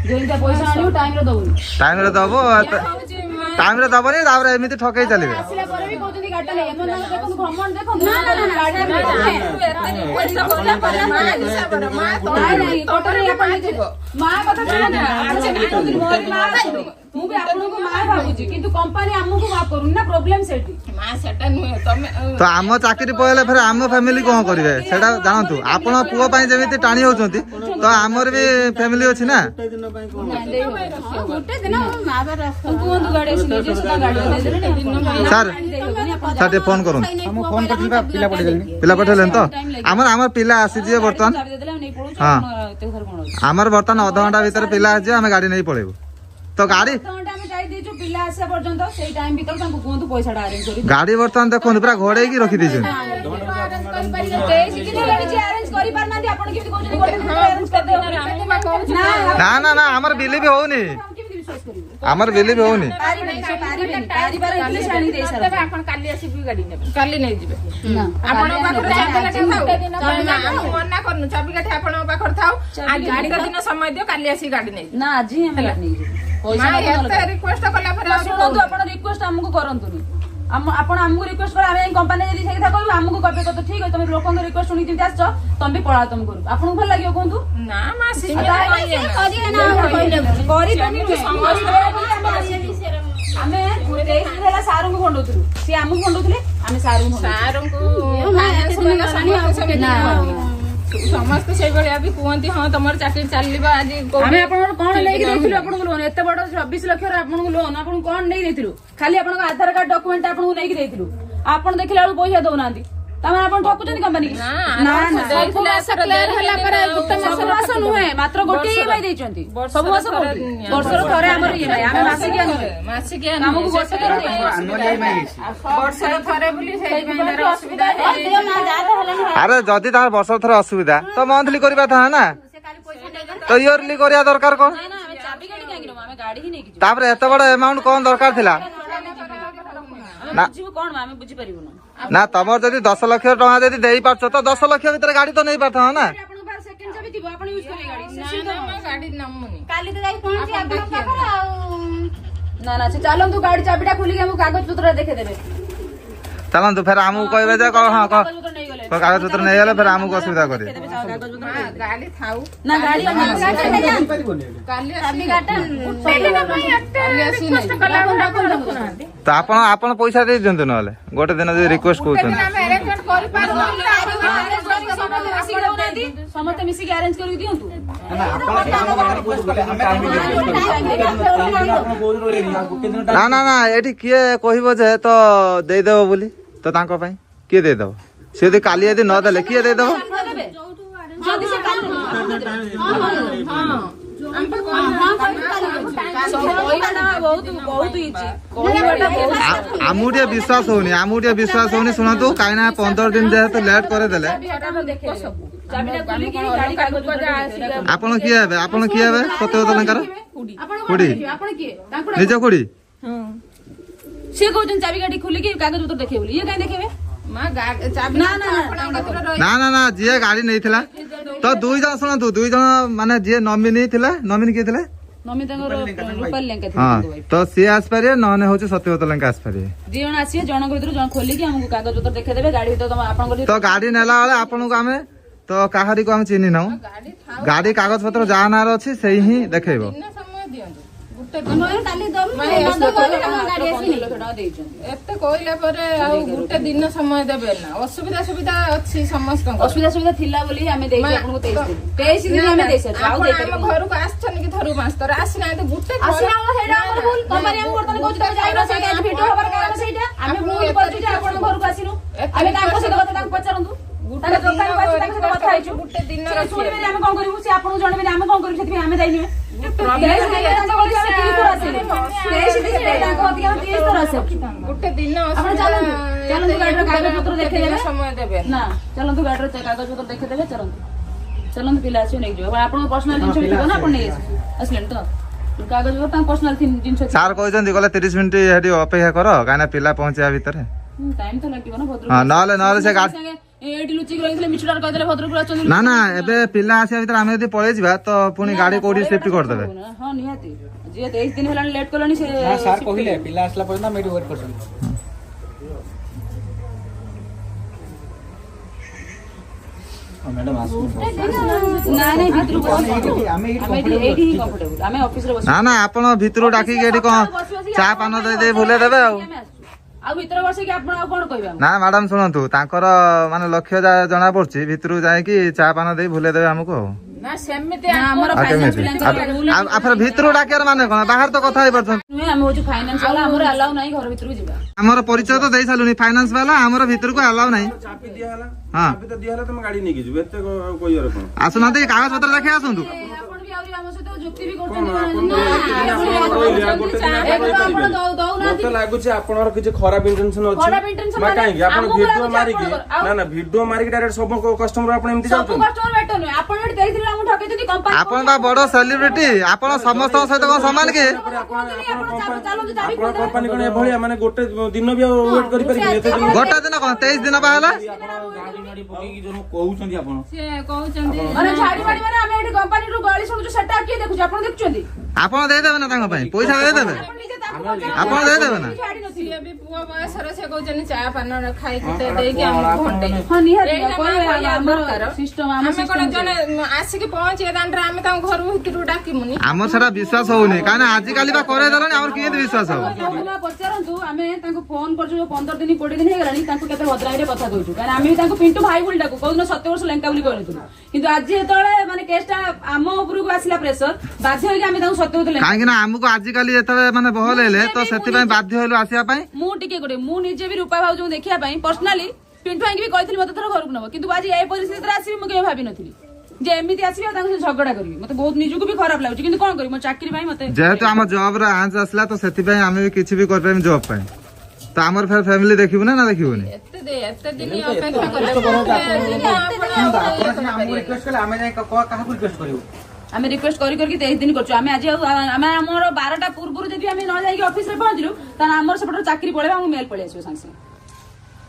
Speaker 2: ଯେମିତିଆ ପଇସା ଆଣିବୁ ଟାଇମରେ ଦବୁନି
Speaker 1: ଟାଇମରେ ଦବ ଟାଇମରେ ଦବନି ତାପରେ ଏମିତି ଠକେଇ ଚାଲିବେ
Speaker 2: ଆସିଲା ପରେ ବି କହୁଛନ୍ତି ଗାଡିଟା ନେଇ ଦେଖନ୍ତୁ ଭ୍ରମଣ ଦେଖନ୍ତୁ ମା କଥା କହନା ଆପଣ ସେ ଭାବୁଛନ୍ତି ମୋର ମା ଅଛନ୍ତି ମୁଁ ବି ଆପଣଙ୍କୁ ମା ଭାବୁଛି କିନ୍ତୁ କମ୍ପାନୀ ଆମକୁ ମାଫ କରୁନି ନା ପ୍ରୋବ୍ଲେମ ସେଠି
Speaker 4: ମା ସେଟା ନୁହେଁ ତମେ
Speaker 1: ତ ଆମ ଚାକିରି ପଳେଇଲେ ଫେରେ ଆମ ଫ୍ୟାମିଲି କଣ କରିବେ ସେଟା ଜାଣନ୍ତୁ ଆପଣ ପୁଅ ପାଇଁ ଯେମିତି ଟାଣି ହଉଛନ୍ତି ତ ଆମର ବି ଫ୍ୟାମିଲି ଅଛି ନା
Speaker 6: ଗୋଟେ ଦିନ ମା ବାବା
Speaker 2: କୁହନ୍ତୁ ଗାଡି ଆସି ନିଜେ ସୁଦ୍ଧା ଗାଡି ଦେଇଦେଲେଣି
Speaker 1: ସାର୍ ସାର୍ ଟିକେ ଫୋନ କରନ୍ତୁ
Speaker 3: ମୁଁ ଫୋନ କରିଥିଲି ବା ପିଲା ପଠେଇଦେଲିଣି
Speaker 1: ପିଲା ପଠେଇଲେଣି ତ ଆମର ପିଲା ଆସିଯିବେ ବର୍ତ୍ତମାନ
Speaker 2: ଚାବି ଦେଇଦେଲେ ଆମେ ନେଇ ପଳଉଛୁ
Speaker 1: ହଁ।
Speaker 2: ଏତେ କଥା କଣ ଅଛି
Speaker 1: ଆମର ବର୍ତ୍ତମାନ ଅଧଘଣ୍ଟା ଭିତରେ ପିଲା ଆସିଯିବେ ଆମେ ଗାଡି ନେଇ ପଳେଇବୁ ତ ଗାଡି
Speaker 2: ଅଧଘଣ୍ଟା ଆମେ ଯାଇ ଦେଇଛୁ ପିଲା ଆସିବା ପର୍ଯ୍ୟନ୍ତ ସେଇ ଟାଇମ ଭିତରେ ତାଙ୍କୁ କୁହନ୍ତୁ ପଇସାଟା ଆରେଞ୍ଜ କରି
Speaker 1: ଗାଡି ବର୍ତ୍ତମାନ ଦେଖନ୍ତୁ ପୁରା ଘୋଡେଇକି ରଖିଦେଇଛନ୍ତି
Speaker 2: ଆରେଞ୍ଜ କରିପାରୁନାହାନ୍ତି ଆପଣ କେମିତି କହୁଛନ୍ତି ଗୋଟେ ଦିନରେ ଆରେଞ୍ଜ କରିଦେବେ
Speaker 1: ନା ନା ନା ଆମର ବିଲି ବି ହଉନି
Speaker 2: କେମିତି ବିଶ୍ୱାସ କରିବୁ
Speaker 1: ଆମର ବିଲି ବି ହଉନି
Speaker 2: ପାରିବେନି ସେ ପାରିବେନି ପାରିବାର ହେଲେ ସେ ଆଣିକି ଦେଇ ସାରନ୍ତି।
Speaker 4: ଆପଣ କାଲି ଆସିବି ଗାଡି ନେବେ କାଲି ନେଇଯିବେ
Speaker 2: ନା
Speaker 4: ଆପଣଙ୍କ ପାଖରେ ଚାବିକାଠି ଥାଉ ଆମେ ମନା କରୁନୁ ଚାବିକାଠି ଆପଣଙ୍କ ପାଖରେ ଥାଉ ଆଜି ଗୋଟେ ଦିନ ସମୟ ଦିଅ କାଲି ଆସିକି ଗାଡି ନେଇଯିବେ
Speaker 2: ନା ଆଜି ହିଁ ଆମେ ଗାଡି ନେଇଯିବୁ ପଇସା
Speaker 4: ମା
Speaker 2: ନଦେଲେ
Speaker 4: ଏତେ
Speaker 2: ନଦେଲେ।
Speaker 4: ରିକ୍ୱେଷ୍ଟ କଲା ପରେ ଆଉ
Speaker 2: ଶୁଣନ୍ତୁ ଆପଣ ରିକ୍ୱେଷ୍ଟ ଆମକୁ କରନ୍ତୁନି ଆପଣ ଆମକୁ ରିକ୍ୱେଷ୍ଟ କର ଆମେ କମ୍ପାନୀ ଯଦି ସେଇ କଥା କହିବୁ ଆମକୁ କହିବେ କଥା ଠିକ ଅଛି ତମେ ଲୋକଙ୍କ ରିକ୍ୱେଷ୍ଟ ଶୁଣିକି ଯେମିତି ଆସିଛ ତମେ ବି ପଳାଅ ତମ ଘରକୁ ଆପଣଙ୍କୁ ଭଲ ଲାଗିବ କୁହନ୍ତୁ
Speaker 4: ନା ମା
Speaker 2: ଆମେ 23 ଦିନ ହେଲା ସାରଙ୍କୁ ଖଣ୍ଡଉଥିଲୁ ସିଏ ଆମକୁ ଖଣ୍ଡଉଥିଲେ ଆମେ ସାରଙ୍କୁ
Speaker 4: ସମସ୍ତେ ସେଇଭଳିଆ ବି କୁହନ୍ତି ହଁ ତମର ଚାକିରି ଚାଲିବ ଆଜି
Speaker 2: ଆମେ ଆପଣଙ୍କୁ କଣ ନେଇକି ଦେଇଥିଲୁ ଆପଣଙ୍କୁ ଲୋନ ଏତେ ବଡ 24 ଲକ୍ଷର ଆପଣଙ୍କୁ ଲୋନ ଆପଣଙ୍କୁ କଣ ନେଇକି ଦେଇଥିଲୁ ଖାଲି ଆପଣଙ୍କ ଆଧାର କାର୍ଡ ଡକୁମେଣ୍ଟ ଆପଣଙ୍କୁ ନେଇକି ଦେଇଥିଲୁ ଆପଣ ଦେଖିଲା ବେଳକୁ ପଇସା ଦଉନାହାନ୍ତି ତାମାନେ ଆପଣ ଠକୁଛନ୍ତି କମ୍ପାନୀ ସବୁ ମାସ ନୁହେଁ ମାତ୍ର ଗୋଟେ ଇଏମଆଇ ଦେଇଛନ୍ତି ସବୁ ମାସ ବର୍ଷର ଥରେ ଆମର ଇଏମଆଇ ଆମେ ମାସିକିଆ ନୁହେଁ
Speaker 4: ମାସିକିଆ
Speaker 2: ଆମକୁ ବର୍ଷ ଥରେ
Speaker 4: ବର୍ଷର ଥରେ ବୋଲି ସେଇଥିପାଇଁ ଅସୁବିଧା
Speaker 1: ଆରେ ଯଦି ତାର ବର୍ଷ ଥରେ ଅସୁବିଧା ତ ମନ୍ଥଲି କରିବା ଥା ନା ତ ଇୟରଲି କରିବା ଦରକାର କଣ
Speaker 2: ଆମେ ଚାବି ଗାଡି କାହିଁକି ନବୁ ଆମେ ଗାଡି ହିଁ ନେଇକି ଯିବୁ
Speaker 1: ତାପରେ ଏତେ ବଡ ଏମାଉଣ୍ଟ କଣ ଦରକାର ଥିଲା
Speaker 2: ଆମେ ବୁଝିବୁ କଣ ଆମେ ବୁଝିପାରିବୁନୁ
Speaker 1: ନା ତମର ଯଦି 10 ଲକ୍ଷ ଟଙ୍କା ଯଦି ଦେଇପାରୁଛ ତ 10 ଲକ୍ଷ ଭିତରେ ଗାଡି ତ ନେଇ ପାରୁଥାଅ ନା
Speaker 2: ଆପଣଙ୍କ ପାଖରେ ସେକେଣ୍ଡ ଚାବି ଥିବ ଆପଣ ୟୁଜ କରିବେ ଗାଡି
Speaker 4: ଗାଡି ନମୁନି
Speaker 6: କାଲି ତ ଯାଇ ପହଞ୍ଚି ଆପଣଙ୍କ ପାଖରେ ଆଉ
Speaker 2: ନା ନା ସେ ଚାଲନ୍ତୁ ଗାଡି ଚାବିଟା ଖୋଲିକି ଆମକୁ କାଗଜ ପତ୍ର ଦେଖେଇଦେବେ
Speaker 1: ଚାଲନ୍ତୁ ଫେର ଆମକୁ କହିବେ ଯେ ହଁ କହ
Speaker 2: କାଗଜ ପତ୍ର ନେଇଗଲେ
Speaker 1: କାଗଜ ପତ୍ର ନେଇଗଲେ ଫେର ଆମକୁ ଅସୁବିଧା କରିବେ
Speaker 4: ଗାଡି ଥାଉ
Speaker 2: ନା ଗାଡି
Speaker 4: କାଲି
Speaker 1: ତ ଆପଣ ପଇସା ଦେଇ ଦିଅନ୍ତୁ ନହେଲେ ଗୋଟେ ଦିନ ଯଦି ରିକ୍ୱେଷ୍ଟ କରୁଛନ୍ତି
Speaker 2: ସମସ୍ତେ ମିଶିକି ଆରେଞ୍ଜ କରିକି ଦିଅନ୍ତୁ
Speaker 1: ନା ନା ନା ଏଠି କିଏ କହିବ ଯେ ତ ଦେଇଦେବ ବୋଲି ତ ତାଙ୍କ ପାଇଁ କିଏ ଦେଇଦେବ ସେ ଯଦି କାଲି ଯଦି ନ ଦେଲେ କିଏ ଦେଇଦେବ
Speaker 2: ଯଦି ସେ କାଲି ବହୁତ ଇଜି
Speaker 1: ଆମକୁ ଟିକେ ବିଶ୍ୱାସ ହଉନି ଶୁଣନ୍ତୁ କାହିଁକି ନା 15 ଦିନ ଯେହେତୁ ଲେଟ୍ କରିଦେଲେ ଆପଣ କିଏ ହେବେ ସତ୍ୟବ୍ରତ ଲେଙ୍କାର ଖୁଡି ନିଜ ଖୁଡି
Speaker 2: ସିଏ କହୁଛନ୍ତି ଚାବି ଗାଡି ଖୋଲିକି କାଗଜ ପତ୍ର ଦେଖେଇବେ ବୋଲି ଇଏ କାହିଁ ଦେଖେଇବେ
Speaker 1: ନା ନା ନା ଯିଏ ଗାଡି ନେଇଥିଲା ତ 2 ଜଣ ଶୁଣନ୍ତୁ 2 ଜଣ ମାନେ ଯିଏ ନମିନି ଥିଲା ନମିନି କିଏ ଥିଲେ
Speaker 2: ନମିନି ତାଙ୍କର ରୂପାଲି ଲେଙ୍କା
Speaker 1: ହଁ
Speaker 2: ଥିଲେ
Speaker 1: ତ ସିଏ ଆସିପାରିବେ ନହେଲେ ହଉଛି ସତ୍ୟବ୍ରତ ଲେଙ୍କା ଆସିପାରିବେ
Speaker 2: 2 ଜଣ ଆସିବେ ଜଣଙ୍କ ଭିତରୁ ଜଣ ଖୋଲିକି ଆମକୁ କାଗଜ ପତ୍ର ଦେଖେଇଦେବେ ଗାଡି ଭିତରେ ଆପଣଙ୍କର
Speaker 1: ତ ଗାଡି ନେଲା ବେଳେ ଆପଣଙ୍କୁ ଆମେ ତ କାହାରିକୁ ଆମେ ଚିହ୍ନି ନାହୁଁ ଗାଡି କାଗଜ ପତ୍ର ଯାହା ନାଁରେ ଅଛି ସେଇ ହିଁ ଦେଖେଇବ
Speaker 6: କାଲି ଦବୁ ଗାଡି ଆସି
Speaker 4: ଏତେ କହିଲା ପରେ ଆଉ ଗୋଟେ ଦିନ ସମୟ ଦେବେ ନା ଅସୁବିଧା ସୁବିଧା ଅଛି ସମସ୍ତଙ୍କ
Speaker 2: ଅସୁବିଧା ଥିଲା ବୋଲି ଆମେ ଦେଇଛୁ ଆପଣଙ୍କୁ 23 ଦିନ ଆମେ ଦେଇସାରିଛୁ ଆଉ
Speaker 4: ଆମ
Speaker 2: ଦେଇପାରିବୁ
Speaker 4: ଘରକୁ ଆସିଛନ୍ତି କି ଥରୁ 5 ଥର ଆସିନାହାନ୍ତି ଗୋଟେ
Speaker 2: ସେଇଟା ଆମର ଭୁଲ କମ୍ପାନୀ ଆମକୁ ବର୍ତ୍ତମାନ କହୁଛି ତମେ ଯାଇନ ସେଇଟା ଭିଡିଓ ହବାର କାରଣ ସେଇଟା ଆମେ ଭୁଲ କରିଛୁ ଯେ ଆପଣଙ୍କ ଘରକୁ ଆସିନୁ ଆମେ ତାଙ୍କ ସହିତ କଥା ତାଙ୍କୁ ପଚାରନ୍ତୁ ତାଙ୍କ ଦୋକାନକୁ ଆସି ତାଙ୍କ ସହିତ କଥା ହେଇଛୁ
Speaker 4: ଗୋଟେ ଦିନ
Speaker 2: ଶୁଣିବେନି ଆମେ କଣ କରିବୁ ସେ ଆପଣଙ୍କୁ ଜଣେଇବେନି ଆମେ କଣ କରିବୁ ସେଥିପାଇଁ ଆମେ ଯାଇନୁ
Speaker 4: ଗୋଟେ ଦିନ
Speaker 2: ଚାଲନ୍ତୁ ଗାଡିର କାଗଜ ପତ୍ର ଦେଖେଇଦେବେ
Speaker 4: ସମୟ ଦେବେ
Speaker 2: ନା ଚାଲନ୍ତୁ ଗାଡିର କାଗଜ ପତ୍ର ଦେଖେଇଦେବେ ଚାଲନ୍ତୁ ପିଲା ଆସିବେ ନେଇଯିବ ଆପଣଙ୍କ ପର୍ସନାଲ ଜିନିଷ ଥିବ ନା ଆପଣ ନେଇ ଆସିଲେଣି ତ କାଗଜ ପତ୍ର ତାଙ୍କ ପର୍ସନାଲ ଜିନିଷ
Speaker 1: ସାର୍ କହିଛନ୍ତି ଗଲେ 30 ମିନିଟ୍ ସେଠି ଅପେକ୍ଷା କର କାହିଁକିନା ପିଲା ପହଞ୍ଚିବା ଭିତରେ
Speaker 2: ଟାଇମ ତ ଲାଗିବ ନା ଭଦ୍ରକ
Speaker 1: ନହେଲେ ସେ ଗାଡି
Speaker 2: ଏଇଠି ଲୁଚିକି ରହିଥିଲେ ମିଛୁଟାରେ କହିଦେଲେ ଭଦ୍ରକରୁ ଆସୁଛନ୍ତି
Speaker 1: ନା ଏବେ ପିଲା ଆସିବା ଭିତରେ ଆମେ ଯଦି ପଳେଇ ଯିବା ତ ପୁଣି ଗାଡି କୋଉଠି ସିଫ୍ଟ କରିଦେବେ
Speaker 2: ହଁ ନିହାତି ଯିଏ 23 ଦିନ ହେଲାଣି ଲେଟ୍ କଲେଣି ସେ
Speaker 3: ସାର୍ କହିଲେ ପିଲା ଆସିଲା ପର୍ଯ୍ୟନ୍ତ ଆମେ ଏଠି ୱେଟ୍ କରୁଛନ୍ତି ମ୍ୟାଡାମ
Speaker 2: ନାଇଁ ଭିତରକୁ ଆମେ ଏଇଠି ହିଁ କମ୍ଫର୍ଟେବୁଲ ଆମେ ଅଫିସରେ ବସିଛୁ
Speaker 1: ନା ନା ଆପଣ ଭିତରୁ ଡାକିକି ଏଠି କଣ ଚା ପାନ ଦେଇ ଭୁଲେଇ ଦେବେ ଆଉ
Speaker 2: ଆଉ ଭିତରେ ବସିକି ଆପଣ ଆଉ କଣ କହିବେ ଆମକୁ?
Speaker 1: ନା ମ୍ୟାଡାମ ଶୁଣନ୍ତୁ ତାଙ୍କର ମାନେ ଲକ୍ଷ୍ୟ ଜଣା ପଡୁଛି ଭିତରକୁ ଯାଇକି ଚା ପାନ ଦେଇ ଭୁଲେଇ ଦେବେ ଆମକୁ ଆଉ
Speaker 4: ନା ସେମିତି
Speaker 2: ନା, ଆମର
Speaker 1: ଆଉ
Speaker 2: finance
Speaker 1: କେମିତି
Speaker 2: ପିଲାଙ୍କର rule ଅଛି।
Speaker 1: ଆପଣ ଭିତରୁ ଡାକିବାର ମାନେ କଣ ବାହାରେ ତ କଥା ହେଇପାରୁଛନ୍ତି
Speaker 2: ନୁହେଁ ଆମେ ହଉଛୁ ଫାଇନାନ୍ସ ବାଲା ଆମର ଆଲାଉ ନାହିଁ ଘର ଭିତରକୁ ଯିବା
Speaker 1: ଆମର ପରିଚୟ ତ ଦେଇ ସାରିଲୁନି ଫାଇନାନ୍ସ ବାଲା ଆମର ଭିତରକୁ ଆଲାଉ ନାହିଁ
Speaker 5: ଚାପି ଦିଆହେଲା
Speaker 1: ହଁ।
Speaker 5: ଚାପି ତ ଦିଆହେଲା ତମେ ଗାଡି ନେଇକି ଯିବ ଏତେ କହିବାର କଣ
Speaker 1: ଆସୁନାହାନ୍ତି କାଗଜ ପତ୍ର ଦେଖି ଆସନ୍ତୁ
Speaker 2: ଆପଣ ବି ଆହୁରି ଆମ ସହିତ ଯୁକ୍ତି ବି
Speaker 5: କଣ
Speaker 2: ଦଉନାହାନ୍ତି
Speaker 5: ମତେ ଲାଗୁଛି ଆପଣଙ୍କର କିଛି ଖରାପ ଇଣ୍ଟେନସନ ଅଛି
Speaker 2: ଖରାପ intention
Speaker 5: ମା
Speaker 2: ମାନେ
Speaker 5: କାହିଁକି ଆପଣ
Speaker 2: ଆମକୁ
Speaker 5: ଭିଡିଓ
Speaker 2: ଲାଗୁଛି
Speaker 5: ମାରିକି
Speaker 2: ଆପଣଙ୍କର। ଆଉ-
Speaker 5: ନା ଭିଡିଓ ମାରିକି ଡାଇରେକ୍ଟ ସବୁ କଷ୍ଟମର ଆପଣ ଏମିତି
Speaker 2: ସବୁ
Speaker 5: ଯାଉଛନ୍ତି
Speaker 2: କଷ୍ଟମର ବେଟର ନୁହେଁ ଆପଣ ଏଠି ଦେଇଥିଲେ ଆମକୁ ଠକେଇଛନ୍ତି କମ୍ପାନୀ
Speaker 1: ଆପଣ ବା ବଡ ସେଲିବ୍ରିଟି ଆପଣ ସମସ୍ତଙ୍କ ସହିତ କଣ ସମାନ କି
Speaker 5: ଆପଣ କମ୍ପାନୀ କଣ ଏଭଳିଆ ମାନେ ଗୋଟେ ଦିନ ବି ଆଉ ୱେଟ୍ କରିପାରିବେନି ଏତେ ଦିନ
Speaker 1: ଗୋଟେ ଦିନ କଣ 23 ଦିନ ବା ହେଲା
Speaker 5: କହୁଛନ୍ତି ଆପଣ
Speaker 4: ସେ କହୁଛନ୍ତି
Speaker 2: ମାନେ ଛାଡି ମାଡି ମାନେ ଆମେ ଏଠି କମ୍ପାନୀରୁ ଗାଳି ଶୁଣୁଛୁ ସେଟା କିଏ ଦେଖୁଛି ଆପଣ ଦେଖୁଛନ୍ତି
Speaker 1: ଆପଣ ଦେଇଦେବେ ନା ତାଙ୍କ ପାଇଁ ପଇସା ଦେଇଦେବେ
Speaker 2: ଆପଣ ନିଜେ ତାଙ୍କୁ ପଚାରନ୍ତୁ।
Speaker 1: ଆପଣ ଦେଇଦେବେ ନା
Speaker 2: ଛାଡି ନଥିବେ
Speaker 4: ସିଏ ବି ପୁଅ ବୟସର ସେ କହୁଛନ୍ତି ଚା ପାନ ଖାଇକି ଦେଇକି ଆମକୁ ଘଣ୍ଟେ
Speaker 2: ହଁ ନିହାତି
Speaker 4: ଏଇଟା ମା କହିବା
Speaker 2: ଆମର
Speaker 4: ଦରକାର।
Speaker 2: ସିଷ୍ଟମ
Speaker 4: ଆମେ
Speaker 2: ଆମ
Speaker 4: କଣ ଜଣେ ଆସିକି ପହଞ୍ଚିବେ ଦାଣ୍ଡରେ ଆମେ ତାଙ୍କ ଘର ଭିତରକୁ ଡାକିମୁନି
Speaker 1: ଆମର ସେଟା ବିଶ୍ୱାସ ହଉନି କାହିଁକି ଆଜିକାଲି ବା କରେଇ ଦେଲାଣି ଆମର କେମିତି ବିଶ୍ୱାସ ହବ
Speaker 2: ପଚାରନ୍ତୁ ଆମେ ତାଙ୍କୁ ଫୋନ କରୁଛୁ 15 ଦିନ 20 ଦିନ ହେଇଗଲାଣି ତାଙ୍କୁ କେତେ ଭଦ୍ରାମୀରେ କଥା କହୁଛୁ କାରଣ ଆମେ ବି ତାଙ୍କୁ ପିଣ୍ଟୁ ଭାଇ ବୋଲି ଡାକୁ କୋଉଦିନ 7 ବର୍ଷ ଲେଙ୍କା ବୋଲି କହିନଥିଲୁ କିନ୍ତୁ ଆଜି ଯେତେବେଳେ ମାନେ କେସଟା ଆମ ଉପରକୁ ଆସିଲା ପ୍ରେସର ବାଧ୍ୟ ହେଇକି ଆମେ ତାଙ୍କୁ ସତ୍ୟ ଲେଙ୍କା
Speaker 1: କାହିଁକି ନା ଆମକୁ ଆଜିକାଲି ଯେତେବେଳେ ମାନେ ବହଲ ହେଲେ ତ ସେଥିପାଇଁ ବାଧ୍ୟ ହେଲୁ ଆସିବା ପାଇଁ
Speaker 2: ମୁଁ ଟିକେ ଗୋଟେ ମୁଁ ନିଜେ ବି ରୂପା ଭାଉଜଙ୍କୁ ଦେଖିବା ପାଇଁ ପର୍ସନାଲି ପିଣ୍ଟୁ ଭାଇକି ବି କହିଥିଲି ମତେ ଥର ଘରକୁ ନବ କିନ୍ତୁ ଆଜି ଏ ପରିସ୍ଥିତିରେ ଆସିବି ମୁଁ କେବେ ଭାବିନଥିଲି ଯେ ଏମିତି ଆସିବି ଆଉ ତାଙ୍କ ସହିତ ଝଗଡା କରିବି ମତେ ବହୁତ ନିଜକୁ ବି ଖରାପ ଲାଗୁଛି କିନ୍ତୁ କଣ କରିବି ମୋ ଚାକିରି ପାଇଁ ମତେ
Speaker 1: ଯେହେତୁ ଆମ ଜବ ର ଆଞ୍ଚ ଆସିଲା ତ ସେଥିପାଇଁ ଆମେ ବି କିଛି ବି କରିପାରିବୁ ଜବ ପାଇଁ ତ ଆମର ଫେର ଫ୍ୟାମିଲି ଦେଖିବୁ ନା ଦେଖିବୁନି
Speaker 4: ଏତେ ଦିନ ଅପେକ୍ଷା କଲେ
Speaker 3: ଆମକୁ ରିକ୍ୱେଷ୍ଟ କଲେ ଆମେ ଯାଇ କାହାକୁ ରିକ୍ୱେଷ୍ଟ କରିବୁ
Speaker 2: ଆମେ ରିକ୍ୱେଷ୍ଟ କରି କରିକି 23 ଦିନ କରୁଛୁ ଆମେ ଆଜି ଆଉ ଆମେ ଆମର 12ଟା ପୂର୍ବରୁ ଯଦି ଆମେ ନ ଯାଇକି ଅଫିସରେ ପହଞ୍ଚିଲୁ ତାହେଲେ ଆମର ସେପଟେ ଚାକିରି ପଳେଇବ ଆମକୁ ମେଲ ପଳେଇ ଆସିବ ସାଙ୍ଗେ ସାଙ୍ଗେ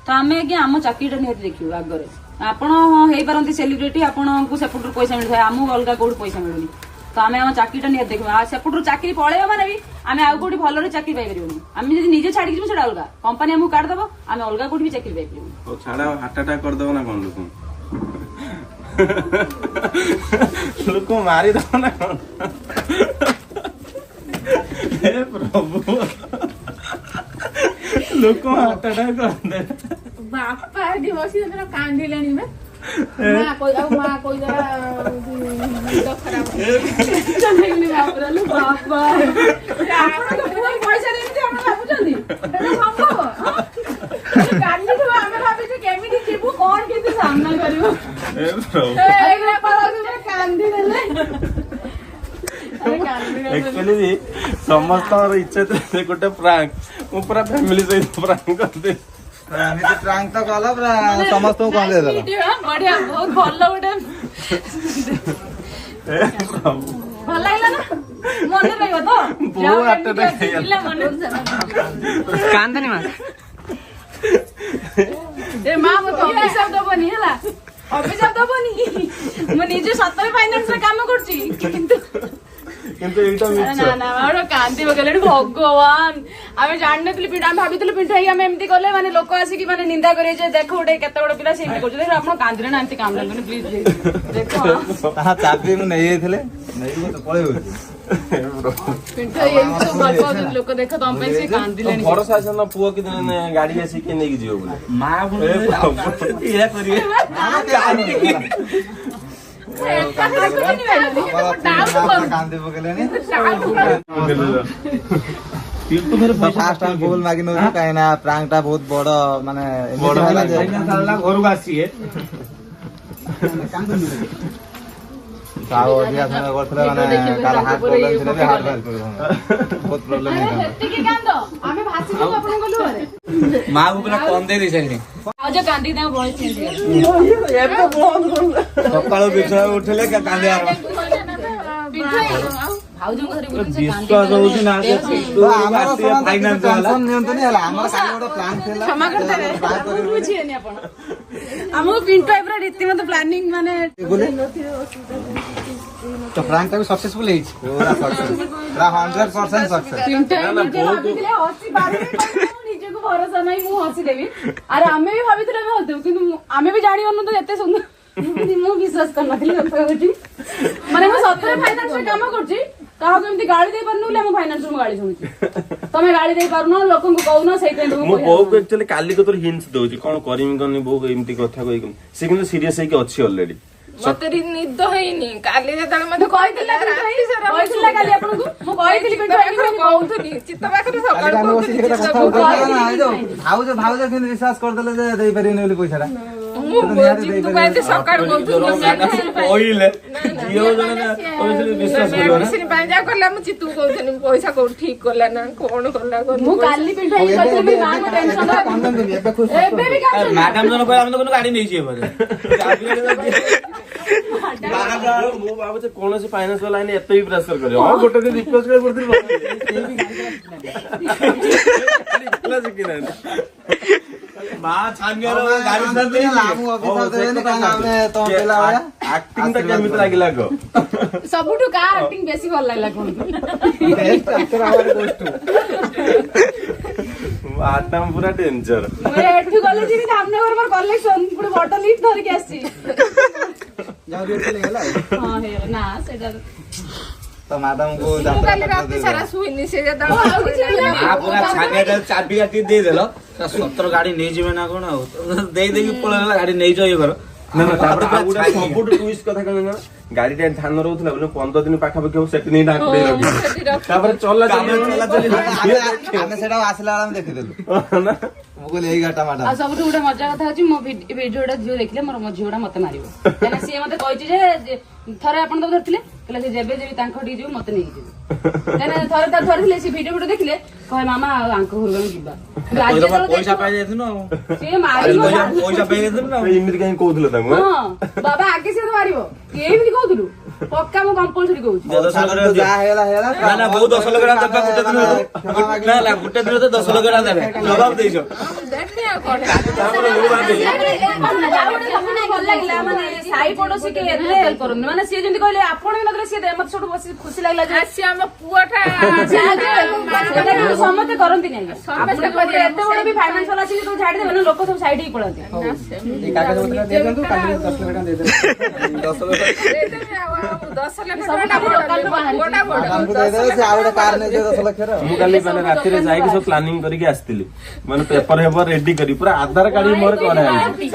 Speaker 2: ତ ଆମେ ଆଜ୍ଞା ଆମ ଚାକିରିଟା ନିହାତି ଦେଖିବୁ ଆଗରେ ଆପଣ ହେଇପାରନ୍ତି ସେଲିବ୍ରିଟି ଆପଣଙ୍କୁ ସେପଟରୁ ପଇସା ମିଳିଥାଏ ଆମକୁ ଅଲଗା କୋଉଠି ପଇସା ମିଳୁନି ତ ଆମେ ଆମ ଚାକିରିଟା ନିହାତି ଦେଖିବୁ ଆଉ ସେପଟରୁ ଚାକିରି ପଳେଇବ ମାନେ ବି ଆମେ ଆଉ କୋଉଠି ଭଲରେ ଚାକିରି ପାଇପାରିବୁନି ଆମେ ଯଦି ନିଜେ ଛାଡିକି ଯିବୁ ସେଟା ଅଲଗା କମ୍ପାନୀ ଆମକୁ କାର୍ଡ ଦବ ଆମେ ଅଲଗା କୋଉଠି ବି ଚାକିରି ପାଇପାରିବୁନି
Speaker 5: ହଉ ଛାଡ ହାର୍ଟ ଆଟାକ୍ କରିଦବ ନା କଣ ଲୋକ ମାରିଦବ ନା କଣ ହେ ପ୍ରଭୁ ଲୋକ ହାର୍ଟ ଆଟାକ୍ କରିଦେ
Speaker 4: ବାପା ଏଠି ବସି କାନ୍ଦିଲେଣି ବା ମା କହିଦେଲା ଖରାପ
Speaker 2: ପଇସା ଦେମିତି ଆପଣ ଭାବୁଛନ୍ତି କାଲିଠୁ ଆମେ ଭାବିଛୁ କେମିତି ଯିବୁ କଣ କେମିତି ସାମ୍ନା କରିବୁ
Speaker 5: ହେ ପ୍ରଭୁ
Speaker 2: କାନ୍ଦିଦେଲେ
Speaker 5: ଆକ୍ଚୁଆଲି ସମସ୍ତଙ୍କର ଇଚ୍ଛା ଥିଲା ଗୋଟେ ପ୍ରାଙ୍କ ମୁଁ ପୁରା ଫ୍ୟାମିଲି ସହିତ ପ୍ରାଙ୍କ କରିଦେବି
Speaker 1: ଏମିତି ପ୍ରାଙ୍କ ତ କଲ ପୁରା ସମସ୍ତଙ୍କୁ କଣ ଦେଇଦେଲ
Speaker 2: ବଢିଆ ବହୁତ ଭଲ ଗୋଟେ ଭଲ ଲାଗିଲା ନା ମନେ ରହିବ ତ
Speaker 5: ବହୁତ ହାର୍ଟ ଆଟାକ୍ ହେଇଗଲା
Speaker 2: ମନେ
Speaker 3: କାନ୍ଦନି ମା
Speaker 2: ଏ ମା ମତେ ଅଭିଶାପ ଦବନି ହେଲା ଅଭିଶାପ ଦବନି ମୁଁ ନିଜେ ସତରେ ଫାଇନାନ୍ସ ରେ କାମ କରୁଛି କିନ୍ତୁ
Speaker 5: ଏଇଟା ମିଛ
Speaker 2: ନା ନା ଗୋଟେ କାନ୍ଦି ପକେଇଲେଣି ଭଗବାନ ଆମେ ଜାଣିନଥିଲୁ ପିଣ୍ଟୁ ଆମେ ଭାବିଥିଲୁ ପିଣ୍ଟୁ ହେଇକି ଆମେ ଏମିତି କଲେ ମାନେ ଲୋକ ଆସିକି ମାନେ ନିନ୍ଦା କରିବେ ଯେ ଦେଖ ଗୋଟେ କେତେ ବଡ ପିଲା ସେମିତି କରୁଛନ୍ତି ଦେଖ ଆପଣ କାନ୍ଦିଲେ ନା ଏମିତି କାନ୍ଦନ୍ତୁନି ପ୍ଲିଜ ଦେଖ
Speaker 1: ତାହା ଚାବି ମୁଁ ନେଇଯାଇଥିଲେ ନେଇକି ତ ପଳେଇବ
Speaker 2: ପିଣ୍ଟୁ ଭାଇ ଏମିତି ସବୁ ଭଲ ପାଉଛନ୍ତି ଲୋକ ଦେଖ ତମ ପାଇଁ ସେ କାନ୍ଦିଲେଣି
Speaker 5: ଭରସା ଅଛି ନା ପୁଅ କି ଗାଡି ଆସିକି ନେଇକି ଯିବ ବୋଲି
Speaker 3: ମା
Speaker 5: ଇଏ କରିବେ
Speaker 1: କାନ୍ଦି ପକେଇଲେଣି ଫାଷ୍ଟ ଆମେ ଭୁଲ ମାଗି ନଉଛୁ କାହିଁକି ନା ପ୍ରାଙ୍କ ଟା ବହୁତ ବଡ ମାନେ
Speaker 3: ବଡ
Speaker 1: ହେଲା ଯେ
Speaker 3: ଘରକୁ ଆସିବେ
Speaker 1: ଆଉ ଅଧିକା ସମୟ କରିଥିଲେ ମାନେ କାହାର ହାର୍ଟ ପ୍ରୋବ୍ଲେମ ଥିଲେ ବି ହାର୍ଟ ବାହାରି ପଡିବ ବହୁତ ପ୍ରୋବ୍ଲେମ ହେଇଥାନ୍ତା
Speaker 2: ସେତିକି କାନ୍ଦ ଆମେ ଭାସିଯିବୁ ଆପଣଙ୍କ ଲୁହରେ
Speaker 3: ମା କୁ ପୁରା କମ ଦେଇ ଦେଇସାରିଣି
Speaker 2: ଆଉ ଯେ କାନ୍ଦିକି ତାଙ୍କ ଭଏସ ଚେଞ୍ଜ
Speaker 1: ସକାଳୁ ବିଛଣା ଉଠିଲେ କାନ୍ଦିବା
Speaker 2: ଭାଉଜଙ୍କ ଧରି ବୁଲୁଛି ସେ
Speaker 3: ବିଶ୍ୱାସ ହଉଛି ନା ଯେ
Speaker 1: ଆମର ଟେନସନ ନିଅନ୍ତୁନି ହେଲା ଆମର କାଲି ଗୋଟେ ପ୍ଲାନ୍ ଥିଲା
Speaker 2: କ୍ଷମା କରିଦେବେ ବୁଝିବେନି ଆପଣ ଆମକୁ ପିଣ୍ଟୁ ପୁରା ରୀତିମତ ପ୍ଲାନିଂ ମାନେ
Speaker 3: ତ ପ୍ରାଙ୍କ ଟା ବି ସକ୍ସେସଫୁଲ ହେଇଛି
Speaker 1: ପୁରା 100% ସକ୍ସେସ
Speaker 2: ପିଣ୍ଟୁ ନିଜେ ଭାବିଥିଲେ ହସି ପାରିବେ ନିଜକୁ ଭରସା ନାହିଁ ମୁଁ ହସିଦେବି ଆରେ ଆମେ ବି ଭାବିଥିଲେ ଆମେ ହସିଦେବୁ କିନ୍ତୁ ଆମେ ବି ଜାଣିପାରୁନୁ ତ ଏତେ ସୁନ୍ଦର ମୁଁ ବିଶ୍ୱାସ କରିନଥିଲି ସତ କହୁଛି ମାନେ ମୁଁ ସତରେ ଫାଇନାନ୍ସରେ କାମ କରୁଛି କାହାକୁ ଏମିତି ଗାଳି ଦେଇ ପାରୁନୁ ବୋଲି ଆମ ଫାଇନାନ୍ସରୁ ମୁଁ ଗାଳି ଶୁଣୁଛି ତମେ ଗାଳି ଦେଇ ପାରୁନ ଲୋକଙ୍କୁ କହୁନ ସେଇଥିପାଇଁ ତମକୁ
Speaker 5: ମୁଁ ବୋଉକୁ ଆକ୍ଚୁଆଲି କାଲି କତର ହିଣ୍ଟସ ଦଉଛି କଣ କରିମି କନି ବୋଉ ଏମିତି କଥା କହିକି ସେ କିନ୍ତୁ ସିରିୟସ ହେଇକି ଅଛି ଅଲରେଡି।
Speaker 4: ମତେ ନିଦ ହେଇନି କାଲି ଯେତେବେଳେ ମତେ
Speaker 2: କହିଥିଲା କାଲି ଆପଣଙ୍କୁ ମୁଁ କହିଥିଲି
Speaker 4: କହୁଥିଲି ଚିତ୍ତ ପାଖରେ ସକାଳୁ
Speaker 1: ଭାଉଜ କିନ୍ତୁ ବିଶ୍ୱାସ କରିଦେଲେ ଯେ ଦେଇପାରିବେନି ବୋଲି ପଇସାଟା
Speaker 4: ଚିତ୍ତ ପାଇଁ ସକାଳୁ
Speaker 5: କହିଲେ ଝିଅ ଜଣେ ବିଶ୍ୱାସ କରିବ ନା
Speaker 4: ମେଡିସିନ ପାଇଁ ଯାହା କଲା ମୁଁ ଚିତ୍ତକୁ କହୁଥିଲି ପଇସା କୋଉଠି ଠିକ କଲା ନା କଣ କଲା
Speaker 2: ମୁଁ କାଲି ପିଣ୍ଟୁ ଭାଇ କହିଥିଲି ମାଙ୍କୁ ଟେନସନ ଏବେ ବି
Speaker 3: ମ୍ୟାଡାମ ଜଣ କହିଲେ ଆମେ ତ ଗାଡି ନେଇଯିବେ ବୋଧେ
Speaker 5: ମୁଁ ଭାବୁଛି କୌଣସି ଫାଇନାନ୍ସ ବାଲା ଏତେ ବି ପ୍ରେସର କରିବ ହଁ ଗୋଟେ ଦିନ ରିକ୍ୱେଷ୍ଟ କରି ପଡୁଥିଲି ଆକ୍ଟିଂ ଟା କେମିତି ଲାଗିଲା କହ
Speaker 2: ସବୁଠୁ କାହା ଆକ୍ଟିଂ ବେଶୀ ଭଲ ଲାଗିଲା କୁହନ୍ତୁ
Speaker 5: ଆଟାମ ପୁରା ଡେଞ୍ଜର।
Speaker 2: ମୁଁ ଏଠୁ ଗଲେ ଯିବି ଧାମନଗର ମୋର କଲେକ୍ସନ ପୁଣି ବଟଲ ଲିଫ୍ଟ ଧରିକି ଆସିଛି ହଁ ହେଇଗଲା ନା ସେଇଟା
Speaker 1: ତ ମ୍ୟାଡାମକୁ
Speaker 4: କାଲି ରାତି ସାରା ଶୁଇନି ସେ ଯେତେବେଳେ
Speaker 3: ଚାବି କାଟି ଦେଇଦେଲ 17 ଗାଡି ନେଇଯିବେ ନା କଣ ଆଉ ଦେଇଦେଇକି ପଳେଇଲା ଗାଡି ନେଇଛ ଇଏ କର
Speaker 5: ତାପରେ ଆଉ ଗୋଟେ ସବୁଠୁ ଟୁଇଷ୍ଟ କଥା କଣ ଜାଣିଛ ଗାଡି ଟା ଧ୍ୟାନ ରହୁଥିଲା ବୋଲି 15 ଦିନ ପାଖାପାଖି ହବ ସେଠି ନେଇ ଢାଙ୍କୁଡି ରଖି ତାପରେ ଚଲା
Speaker 1: ଆମେ ସେଟା ଆସିଲା ବେଳେ ଆମେ ଦେଖିଦେଲୁ ମୁଁ କହିଲି ଏଇ ଗାଟା ମାଡା
Speaker 2: ଆଉ ସବୁଠୁ ଗୋଟେ ମଜା କଥା ହଉଛି ମୋ ଭିଡିଓଟା ଝିଅ ଦେଖିଲେ ମୋର ମୋ ଝିଅଟା ମତେ ମାରିବ କାହିଁକିନା ସିଏ ମତେ କହିଛି ଯେ ଥରେ ଆପଣ ତାକୁ ଧରିଥିଲେ କହିଲେ ସେ ଯେବେ ଯେବେ ତାଙ୍କ ଘରଠିକି ଯିବୁ ମତେ ନେଇକି ଯିବୁ କାହିଁକିନା ଥରେ ତାକୁ ଧରିଥିଲେ ସେ ଭିଡିଓ ଦେଖିଲେ କହେ ମାମା ଆଉ ଆଙ୍କ ଘରକୁ ଆମେ ଯିବା
Speaker 3: ପଇସା ପାଇ ଯାଇଥିଲୁ
Speaker 2: ସିଏ ମାରିବ
Speaker 3: ପଇସା ପାଇ ଯାଇଥିଲୁ
Speaker 5: ଏମିତି କାହିଁ କହୁଥିଲେ ତାଙ୍କୁ
Speaker 2: ହଁ ବାବା ଆଗେ ସିଏ ମାରିବ ଏମିତି କହୁଥିଲୁ ପକ୍କା ମୁଁ କମ୍ପଲସରି କହୁଛି
Speaker 1: ଯାହା ହେଇଗଲା ହେଇଗଲା
Speaker 3: ନା ବହୁ 10 ଲକ୍ଷ ଟଙ୍କା ଦେବେ ଗୋଟେ ଦିନ ତ 10 ଲକ୍ଷ ଟଙ୍କା ଦେବେ ଜବାବ ଦେଇଛ
Speaker 2: ଭଲ ଲାଗିଲା ମାନେ ସାଇ ପଡୋଶୀ କେହି ଏତେ ହେଲ୍ପ କରନ୍ତି ମାନେ ସିଏ ଯେମିତି କହିଲେ ଆପଣ ବି ନଥିଲେ ସିଏ ମତେ ସବୁଠୁ ବସି ଖୁସି ଲାଗିଲା ଯେ
Speaker 4: ସିଏ ଆମ ପୁଅଟା
Speaker 2: ସମସ୍ତେ କରନ୍ତିନି ଆଜ୍ଞା ଏତେ ବଡ ବି ଫାଇନାନ୍ସ ବାଲା ଆସିକି ସବୁ ଛାଡିଦେବେ ନା ଲୋକ ସବୁ ସାଇଡ୍ ହେଇକି ପଳାନ୍ତି
Speaker 5: ମୁଁ କାଲି ମାନେ ରାତିରେ ଯାଇକି ସବୁ ପ୍ଲାନିଂ କରିକି ଆସିଥିଲି ମାନେ ପେପର ଫେପର ରେଡି କରି ପୁରା ଆଧାର କାର୍ଡ ବି ମୋର କରାହେଇଛି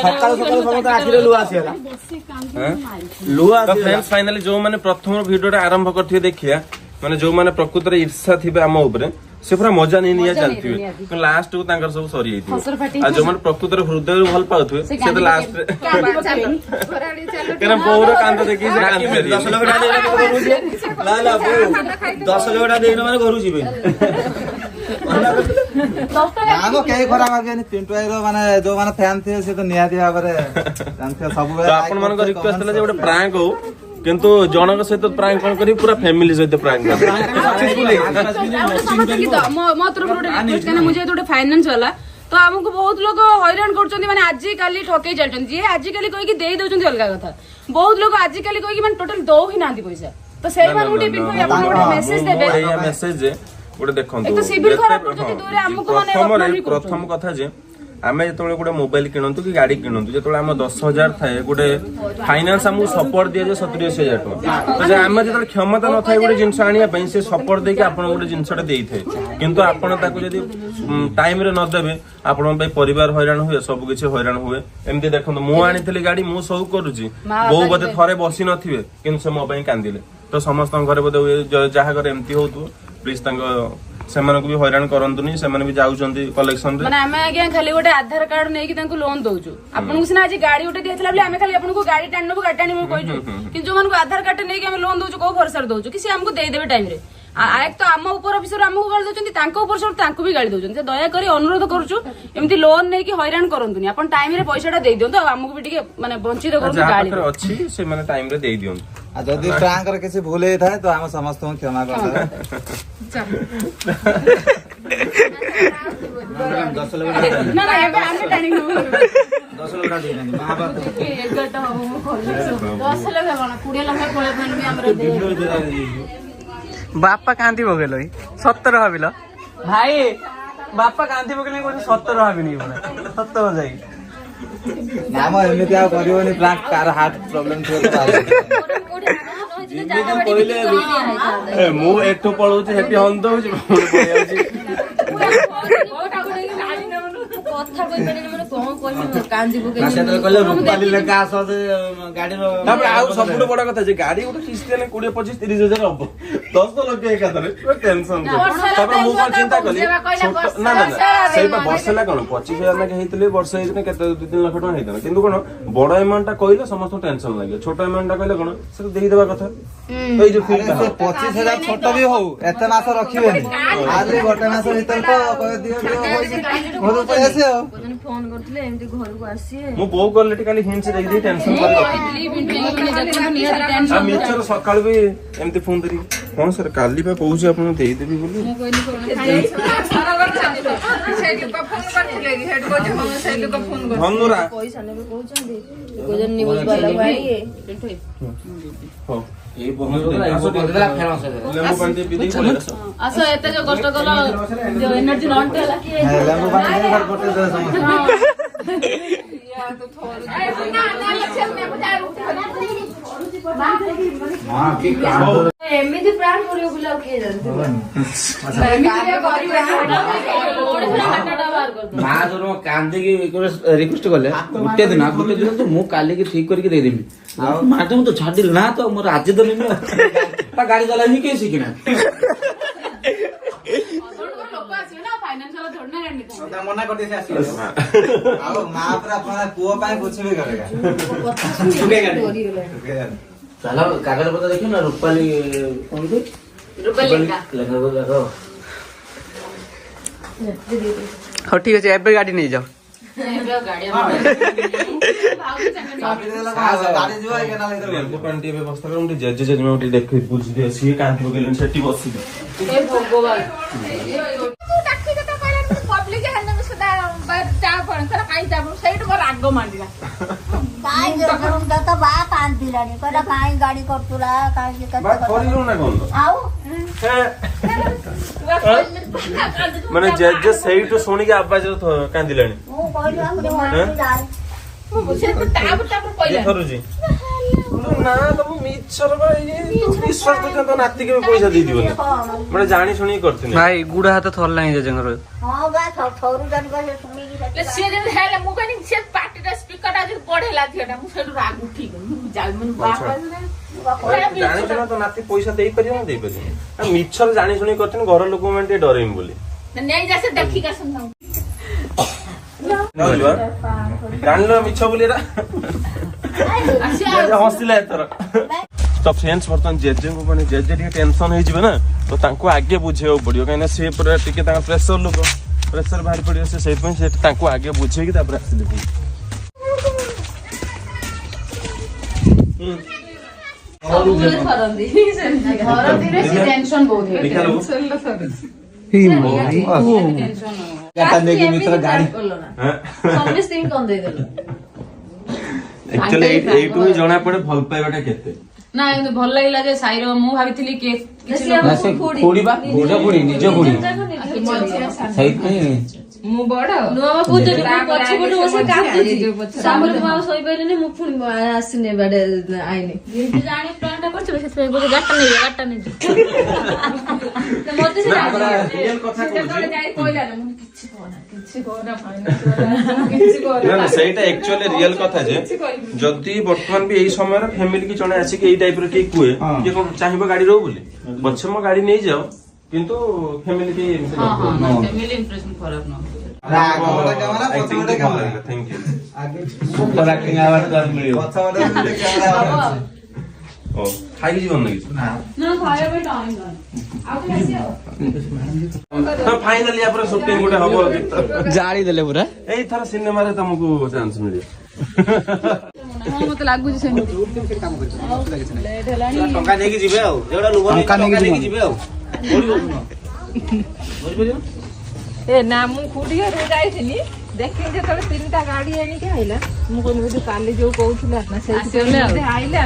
Speaker 3: ସକାଳୁ ସକାଳୁ ସମସ୍ତେ ଆଖିରେ ଲୁହା ଆସିଗଲା ଲୁହା
Speaker 5: ଫାଇନାଲି ଯୋଉମାନେ ପ୍ରଥମ ଭିଡିଓ ଟା ଆରମ୍ଭ କରିଥିବେ ଦେଖିବା ମାନେ ଯୋଉମାନେ ପ୍ରକୃତରେ ଈର୍ଷା ଥିବେ ଆମ ଉପରେ ସେ ପୁରା ମଜା ନେଇ ନିଆ ଚାଲିଥିବେ ଲାଷ୍ଟ କୁ ତାଙ୍କର ସବୁ ସରିଯାଇଥିବ ଆଉ ଯୋଉମାନେ ପ୍ରକୃତରେ ହୃଦୟରୁ ଭଲ ପାଉଥିବେ ସେ ତ ଲାଷ୍ଟ କାରଣ ବୋଉର କାନ୍ଦ ଦେଖି ସେ କାନ୍ଦି
Speaker 3: 10 ଲକ୍ଷ ଟଙ୍କା ଦେଇନ ମାନେ ଘରୁ ଯିବେ
Speaker 1: କେହି ଖରାପ ଭାବିବେନି ପିଣ୍ଟୁ ଭାଇର ମାନେ ଯୋଉମାନେ ଫ୍ୟାନ ଥିବେ ସେ ତ ନିହାତି ଭାବରେ ଜାଣିଥିବେ ସବୁବେଳେ
Speaker 5: ଆପଣ ମାନଙ୍କ ରିକ୍ୱେଷ୍ଟ ଥିଲା ଯେ ଗୋଟେ ପ୍ରାଙ୍କ ହଉ କିନ୍ତୁ ଜଣଙ୍କ ସହିତ ପ୍ରାଙ୍କ କଣ କରି ପୁରା ଫ୍ୟାମିଲି ସହିତ ପ୍ରାଙ୍କ
Speaker 2: ମୋ ତରଫରୁ ଗୋଟେ ରିକ୍ୱେଷ୍ଟ କାହିଁକିନା ମୁଁ ଯେହେତୁ ଗୋଟେ ଫାଇନାନ୍ସ ବାଲା ତ ଆମକୁ ବହୁତ ଲୋକ ହଇରାଣ କରୁଛନ୍ତି ମାନେ ଆଜି କାଲି ଠକେଇ ଚାଲିଛନ୍ତି ଯିଏ ଆଜିକାଲି କହିକି ଦେଇ ଦଉଛନ୍ତି ଅଲଗା କଥା ବହୁତ ଲୋକ ଆଜିକାଲି କହିକି ମାନେ ଟୋଟାଲ ଦଉ ହିଁ ନାହାନ୍ତି ପଇସା ତ ସେଇମାନଙ୍କୁ ଟିକେ ପିଣ୍ଟୁ ଭାଇ ଆପଣ ଗୋଟେ ମେସେଜ ଦେବେ
Speaker 5: ମେସେଜ ଗୋଟେ ଦେଖନ୍ତୁ
Speaker 2: ଏକ ତ ସିଭିଲ ଖରାପ କରୁଛନ୍ତି ଦୁଇରେ ଆମକୁ ମାନେ ଅପମାନ
Speaker 5: ପ୍ରଥମ କଥା ଯେ ଆମେ ଯେତେବେଳେ ଗୋଟେ ମୋବାଇଲ କିଣନ୍ତୁ କି ଗାଡି କିଣନ୍ତୁ ଯେତେବେଳେ ଆମ 10,000 ଥାଏ ଗୋଟେ ଫାଇନାନ୍ସ ଆମକୁ ସପୋର୍ଟ ଦିଆଯାଏ 70-80,000 ଟଙ୍କା ତ ଆମେ ଯେତେବେଳେ କ୍ଷମତା ନଥାଏ ଗୋଟେ ଜିନିଷ ଆଣିବା ପାଇଁ ସେ ସପୋର୍ଟ ଦେଇକି ଆପଣ ଗୋଟେ ଜିନିଷଟା ଦେଇଥାଏ କିନ୍ତୁ ଆପଣ ତାକୁ ଯଦି ଟାଇମରେ ନଦେବେ ଆପଣଙ୍କ ପାଇଁ ପରିବାର ହଇରାଣ ହୁଏ ସବୁ କିଛି ହଇରାଣ ହୁଏ ଏମିତି ଦେଖନ୍ତୁ ମୁଁ ଆଣିଥିଲି ଗାଡି ମୁଁ ସବୁ କରୁଛି ବୋଉ ବୋଧେ ଥରେ ବସି ନଥିବେ କିନ୍ତୁ ସେ ମୋ ପାଇଁ କାନ୍ଦିଲେ ତ ସମସ୍ତଙ୍କ ଘରେ ବୋଧେ ଯାହା ଘରେ ଏମିତି ହଉଥିବ ପ୍ଲିଜ ତାଙ୍କ ସେମାନଙ୍କୁ ବି ହଇରାଣ କରନ୍ତୁନି ସେମାନେ ବି ଯାଉଛନ୍ତି କଲେକ୍ସନ ରେ
Speaker 2: ମାନେ ଆମେ ଆଜ୍ଞା ଖାଲି ଗୋଟେ ଆଧାର କାର୍ଡ ନେଇକି ତାଙ୍କୁ ଲୋନ ଦଉଛୁ ଆପଣଙ୍କୁ ସିନା ଆଜି ଗାଡି ଗୋଟେ ଦିଆଥିଲା ବୋଲି ଆମେ ଖାଲି ଆପଣଙ୍କୁ ଗାଡି ଟାଣିବୁ ଗାଡି ଟାଣିବୁ କହିଛୁ କିନ୍ତୁ ଯୋଉମାନଙ୍କୁ ଆଧାର କାର୍ଡ ନେଇକି ଆମେ ଲୋନ ଦଉଛୁ କୋଉ ଭରସାରେ ଦଉଛୁ କି ସେ ଆମକୁ ଦେଇଦେବେ ଟାଇମରେ ତ ଆମ ଉପର ଅଫିସର ଆମକୁ ଗାଳି ଦଉଛନ୍ତି ତାଙ୍କ ଉପର ତାଙ୍କୁ ବି ଗାଳି ଦଉଛନ୍ତି ଦୟାକରି ଅନୁରୋଧ କରୁଛୁ ଏମିତି ଲୋନ ନେଇକି ହଇରାଣ କରନ୍ତୁନି ଆପଣ ଟାଇମରେ ପଇସାଟା ଦେଇ ଦିଅନ୍ତୁ ଆଉ ଆମକୁ ବି ଟିକେ ମାନେ ବଞ୍ଚିତ କରନ୍ତୁ ଗାଳି
Speaker 5: ଅଛି ସେମାନେ ଟାଇମରେ ଦେଇ ଦିଅନ୍ତୁ
Speaker 1: ଆଉ ଯଦି ପ୍ରାଙ୍କର କିଛି ଭୁଲ ହେଇଥାଏ ତ ଆମେ ସମସ୍ତଙ୍କୁ କ୍ଷମା କରିଦେବା
Speaker 3: 10 ଲକ୍ଷ
Speaker 2: ନା ନା ଏବେ ଆମେ ଟାଣିବୁ
Speaker 3: 10 ଲକ୍ଷ ଟଙ୍କା ଦେଇନାହାନ୍ତି ମହାଭାରତ
Speaker 6: 10 ଲକ୍ଷ କଣ 20 ଲକ୍ଷ କୋଳେ ବି ଆମର
Speaker 7: ବାପା କାନ୍ଦି ପକେଇଲ 17 ଭାବିଲ
Speaker 3: ଭାଇ ବାପା କାନ୍ଦି ପକେଇଲେ 17 ଭାବିନି ସତ ଯାଇ
Speaker 1: ନା ମ ଏମିତି ଆଉ କରିବନି ପ୍ରାଙ୍କ କାର ହାର୍ଟ ପ୍ରୋବ୍ଲେମ ଥିବ ତ
Speaker 5: କହିଲେ ମୁଁ ଏଠୁ ପଳଉଛି ସେଠି ହନ୍ତ ହଉଛି ତାପରେ ଆଉ ସବୁଠୁ ବଡ କଥା ଯେ ଗାଡି ଗୋଟେ କିସ୍ତି ହେଲେ 20-25-30 ହଜାର ହବ 10 ଲକ୍ଷ ଏକାଥରେ ଟେନସନ। ତାପରେ ମୁଁ କଣ ଚିନ୍ତା କଲି ନା ସେଇଟା ବର୍ଷ ହେଲା କଣ 25,000 ଲେଖା ହେଇଥିଲେ ବର୍ଷ ହେଇଥିଲେ କେତେ 2-3 ଲକ୍ଷ ଟଙ୍କା ହେଇଥିଲା। କିନ୍ତୁ କଣ ବଡ ଆମାଉଣ୍ଟ ଟା କହିଲେ ସମସ୍ତଙ୍କୁ ଟେନସନ ଲାଗେ, ଛୋଟ ଆମାଉଣ୍ଟ ଟା କହିଲେ କଣ ସେଟା ଦେଇଦେବା କଥା। ଏଇ ଯୋଉ
Speaker 1: 25,000 ଛୋଟ ବି ହଉ ଏତେ ମାସ ରଖିବେନି, ଆଜି ଗୋଟେ ମାସ ଭିତରେ ତ ଘରକୁ ପଳେଇ ଆସିବେ ଆଉ।
Speaker 8: ଫୋନ କରିଥିଲେ ଏମିତି ଘରକୁ ଆସିବେ।
Speaker 5: ମୁଁ ବୋଉ କଲେଟି କାଲି ହିଣ୍ଟ ଦେଇଦେଇ ଟେନସନ କରି ଆଉ ମିଛର ସକାଳୁ ବି ଏମିତି ଫୋନ ଧରିକି ହଁ ସାର୍ କାଲି ବା କହୁଛି ଆପଣଙ୍କୁ ଦେଇଦେବି ବୋଲି। ଧନୁରା
Speaker 8: ପଇସା ନେବେ କହୁଛନ୍ତି, ନ୍ୟୁଜ ବାଲା ଆଣିବେ।
Speaker 5: ହଉ ଏଇ
Speaker 2: ଆସ ଏତେ ଯୋଉ କଷ୍ଟ କଲ ଯୋଉ ଏନର୍ଜି ଲଣ୍ଟ ହେଲା କିଏ
Speaker 8: ଏମିତି ପ୍ଲାନ୍ କରିବ ବୋଲି ଆଉ କିଏ ଜାଣିଥିବ।
Speaker 9: ମା ଯୋଉ କାନ୍ଦିକି ରିକ୍ୱେଷ୍ଟ କଲେ ଗୋଟେ ଦିନ ତ ମୁଁ କାଲିକି ଠିକ କରିକି ଦେଇଦେବି। ଆଉ ମ୍ୟାଡାମ ତ ଛାଡିଲି ନା ତ ମୋର ଆଜି ତ ନେବି ଗାଡି ଚଲା ହିଁ କେହି ଶିଖିନା।
Speaker 1: ମନା କରିଦେଇ ଆସିଲେ ଆଉ ମା ପୁରା ଆପଣଙ୍କ ପୁଅ ପାଇଁ ବୁଝିବି କରେଗା।
Speaker 9: ଚାଲ କାଗଜ ପତ୍ର ଦେଖିବ ନା ରୂପାଲି କଣ ଲେଖା।
Speaker 7: ହଉ ଠିକ ଅଛି ଏବେ ଗାଡି ନେଇଯାଅ।
Speaker 5: ଲେମ୍ବୁ ପାଣି ଟିକେ ବ୍ୟବସ୍ଥା କର, ମୁଁ ଜେଜେ ଜେଜେମା ଟିକେ ଦେଖି ବୁଝିଦିଅ, ସିଏ କାନ୍ଦି ପକେଇଲେଣି ସେଠି ବସିବି।
Speaker 4: ସେଇଠୁ ମୋର ରାଗ ମାଣ୍ଡିଲା।
Speaker 8: ଗାଡି କରୁଥିଲା
Speaker 5: ମାନେ ଜେଜେ ସେଇଠୁ ଶୁଣିକି ଆବାଜ କାନ୍ଦିଲାଣି। ନା ତମ ମିଛର ବିଶ୍ୱାସ କରୁଛ ନାତି କେବେ ପଇସା ଦେଇଦିବନି, ମାନେ ଜାଣି ଶୁଣିକି କରିଥିଲି।
Speaker 7: ଭାଇ ଗୁଡ ହାତ ଥରିଲାଣି ଜେଜେଙ୍କର।
Speaker 4: ସିଏ ଯେମିତି ହେଲେ ମୁଁ କହିଲି ସେ ପାଟିଟା ସ୍ପିକରଟା ଯଦି ବଢେଇଲା ଝିଅଟା ମୁଁ ସେଇଠୁ ରାଗ ଉଠିକି
Speaker 5: ଜାଣିଛୁ ନା ତ ନାତି ପଇସା ଦେଇପାରିବ ନା ଦେଇପାରିବନି। ମିଛର ଜାଣି ଶୁଣି କରିଛନ୍ତି ଘର ଲୋକ ମାନେ ଟିକେ ଡରେଇମି ବୋଲି।
Speaker 4: ନେଇଯା ସେ ଦେଖିକି ଆସନ୍ତୁ।
Speaker 5: ଜାଣିଲ ମିଛ ବୋଲି ଏଟା ହସିଲା ଏଥର। ତ ଫ୍ରେଣ୍ଡସ୍ ବର୍ତ୍ତମାନ ଜେଜେଙ୍କୁ ମାନେ ଜେଜେ ଟିକେ ଟେନସନ ହେଇଯିବେ ନା, ତ ତାଙ୍କୁ ଆଗେ ବୁଝେଇବାକୁ ପଡିବ, କାହିଁକିନା ସେ ପୁରା ଟିକେ ତାଙ୍କ ପ୍ରେସର ଲୋକ, ପ୍ରେସର ବାହାରି ପଡିବ, ସେ ସେଇଥିପାଇଁ ସେ ତାଙ୍କୁ ଆଗେ ବୁଝେଇକି ତାପରେ ଆସିଲେ। ଏଇଠୁ ହିଁ ଜଣା ପଡେ ଭଲ ପାଇବାଟା କେତେ।
Speaker 2: ନା କିନ୍ତୁ ଭଲ ଲାଗିଲା ଯେ ସାଇର ମୁଁ ଭାବିଥିଲି କି ମୁଁ ବଡ
Speaker 8: ଶୋଇପାରିଲିନି ମୁଁ ପୁଣି ଆସିନି ବାଡେ ଆଇନି
Speaker 6: ଜାଣି ପ୍ଲାନ୍ ଟା କରିଥିବେ ସେଥିପାଇଁ ବୋଧେ ଗାଟା ନେଇଯିବ ମତେ
Speaker 5: ସେଇଟା ଆକ୍ଚୁଆଲି ରିଅଲ କଥା ଯେ ଯଦି ବର୍ତ୍ତମାନ ବି ଏଇ ସମୟରେ ଫ୍ୟାମିଲି କି ଜଣେ ଆସିକି ଏଇ ଟାଇପ ର କିଏ କୁହେ କିଏ କଣ ଚାହିଁବ ଗାଡି ରହୁ ବୋଲି, ପଛେ ମୋ ଗାଡି ନେଇଯାଅ କିନ୍ତୁ ଫ୍ୟାମିଲି କି
Speaker 2: ଫ୍ୟାମିଲି ଇମ୍ପ୍ରେସନ ଖରାପ ନ
Speaker 5: ଖାଇକି ଯିବନି ନା କିଛି। ଫାଇନାଲି ୟା ପରେ ସୁଟିଂ ଗୋଟେ ହବ,
Speaker 7: ଜାଳି ଦେଲେ ପୁରା।
Speaker 5: ଏଇଥର ସିନେମାରେ ତମକୁ ଚାନ୍ସ ମିଳିବ।
Speaker 2: ମତେ ଲାଗୁଛି ସେମିତି
Speaker 9: ଟଙ୍କା ନେଇକି ଯିବେ ଆଉ ଟଙ୍କା ନେଇକି ଯିବେ ଆଉ
Speaker 4: ଏ ନା ମୁଁ ଖୁଡିଆ ଯାଇଥିଲି ଦେଖିଲି ଯେତେବେଳେ 3ଟା ଗାଡି ଆଣିକି ଆଇଲା ମୁଁ କହିଲି ବୋଧେ କାଲି ଯୋଉ କହୁଥିଲା ନା ସେଇଠି ଆଇଲା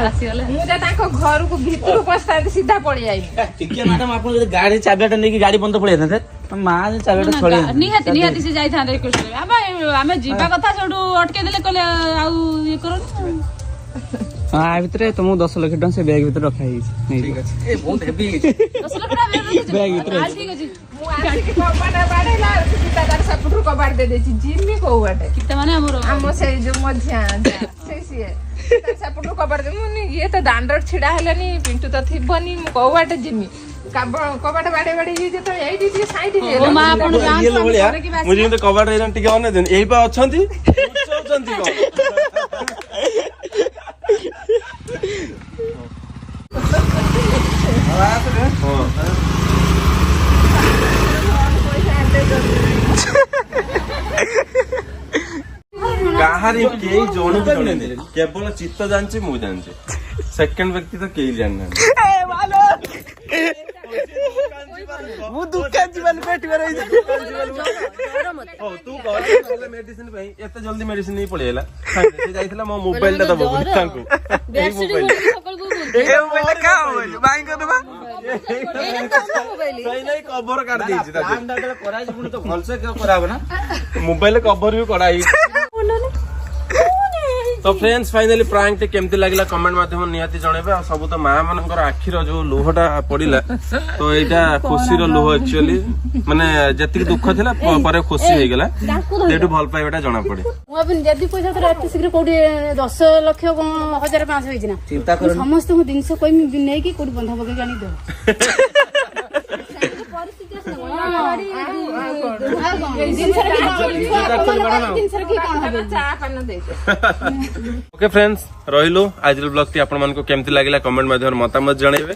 Speaker 4: ମୁଁ ଯେ ତାଙ୍କ ଘରକୁ ଭିତରୁ ପଶିଥାନ୍ତି ସିଧା ପଳେଇ ଆଇଲି।
Speaker 9: ଟିକେ ମ୍ୟାଡାମ ଆପଣ ଯଦି ଗାଡି ଚାବିଟା ନେଇକି ଗାଡି ବନ୍ଦ ପଳେଇ ଯାଇଥାନ୍ତେ
Speaker 7: ମା ଚାଲଟା ଛଳି
Speaker 2: ନିହାତି ନିହାତି ସେ ଯାଇଥାନ୍ତେ ରିକ୍ୱେଷ୍ଟ କରିବା ଆମେ ଯିବା କଥା ସେଠୁ ଅଟକେଇ ଦେଲେ କହିଲେ ଆଉ ଇଏ କରନି
Speaker 7: ଆ ଭିତରେ ତମକୁ 10 ଲକ୍ଷ ଟଙ୍କା ସେ ବ୍ୟାଗ ଭିତରେ ରଖା ହେଇଛି
Speaker 3: ଠିକ ଅଛି ଏ ବହୁତ ହେଭି ହେଇଛି
Speaker 2: 10 ଲକ୍ଷ ଟଙ୍କା
Speaker 7: ବ୍ୟାଗ ଭିତରେ ଅଛି।
Speaker 2: ଠିକ ଅଛି
Speaker 4: ମୁଁ ଆସିକି କବାଟ ବାଡେଇଲା ସୀତା ତାର ସେପଟରୁ କବାଟ ଦେଇଦେଇଛି ଜିମି କୋଉ ବାଟେ
Speaker 2: କେତେ ମାନେ ଆମର
Speaker 4: ଆମ ସେଇ ଯୋଉ ମଝିଆ ସେଇ ସିଏ ତାର ସେପଟରୁ କବାଟ ଦେଇ ମୁଁ ଇଏ ତ ଦାଣ୍ଡରେ ଛିଡା ହେଲାନି ପିଣ୍ଟୁ ତ ଥିବନି ମୁଁ କୋଉ ବାଟେ ଜିମି କବାଟ ବାଡେଇ ବାଡେଇ ଇଏ ଯେତେବେଳେ ଏଇଠି ଟିକେ ସାଇଡ
Speaker 2: ଓ ମା ଆପଣ ଯାଆନ୍ତୁ ଆମେ
Speaker 5: ଭଳିଆ
Speaker 2: ଘରେ କି ବାସି
Speaker 5: ମୁଁ ଯେମିତି କବାଟ ଦେଇନା ଟିକେ ଅନେଇ ଏଇ ପା ଅଛନ୍ତି ଲୁଚଉଛନ୍ତି କଣ? ହଁ। କାହାରି କେହି ଜଣକୁ ଜଣେନି କେବଳ ଚିତ୍ତ ଜାଣିଛି ମୁଁ ଜାଣିଛି ସେକେଣ୍ଡ ବ୍ୟକ୍ତି ତ କେହି ଜାଣିନାହାନ୍ତି
Speaker 7: ମୁଁ ଦୋକାନ ଯିବାନି ପେଟ କରାଇଛି
Speaker 5: ତୁ ମେଡିସିନ ପାଇଁ ଏତେ ଜଲ୍ଦି ମେଡିସିନ ନେଇ ପଳେଇଲା ସେ ଯାଇଥିଲା ମୋ ମୋବାଇଲ ଟା ଦବ ବୋଲି ତାଙ୍କୁ ଏଇ ମୋବାଇଲ କଭର କାଢି ଦେଇଛି
Speaker 9: ଭଲସେ କରାହବ ନା
Speaker 5: ମୋବାଇଲ କଭର ବି କଢା ହେଇଛି तो फ्रेंड्स फाइनली प्रांक टे केमती लागला कमेंट माध्यम निहाती जणेबे आ सब तो मां मानकर आखिर जो लुहटा पड़िला तो एटा खुशी रो लुह एक्चुअली माने जति दुख थिला परे खुशी हे गेला जेटु भल पाइबाटा जणा पड़े
Speaker 6: ମୁଁ ଭାବିନି ଯଦି ପଇସା ତୋର ଏତେ ଶୀଘ୍ର କୋଉଠି 10 ଲକ୍ଷ 1500 ହେଇଛି ନା
Speaker 9: ଚିନ୍ତା କର
Speaker 6: ସମସ୍ତଙ୍କୁ ଜିନିଷ କହିମି ନେଇକି କୋଉଠି ବନ୍ଧା ପକେଇକି ଆଣି ଦେବ
Speaker 5: ओके फ्रेंड्स रहिलो आज ब्लॉग टी आपण मन को केमती लागला कमेंट माध्यम मतामत जणेबे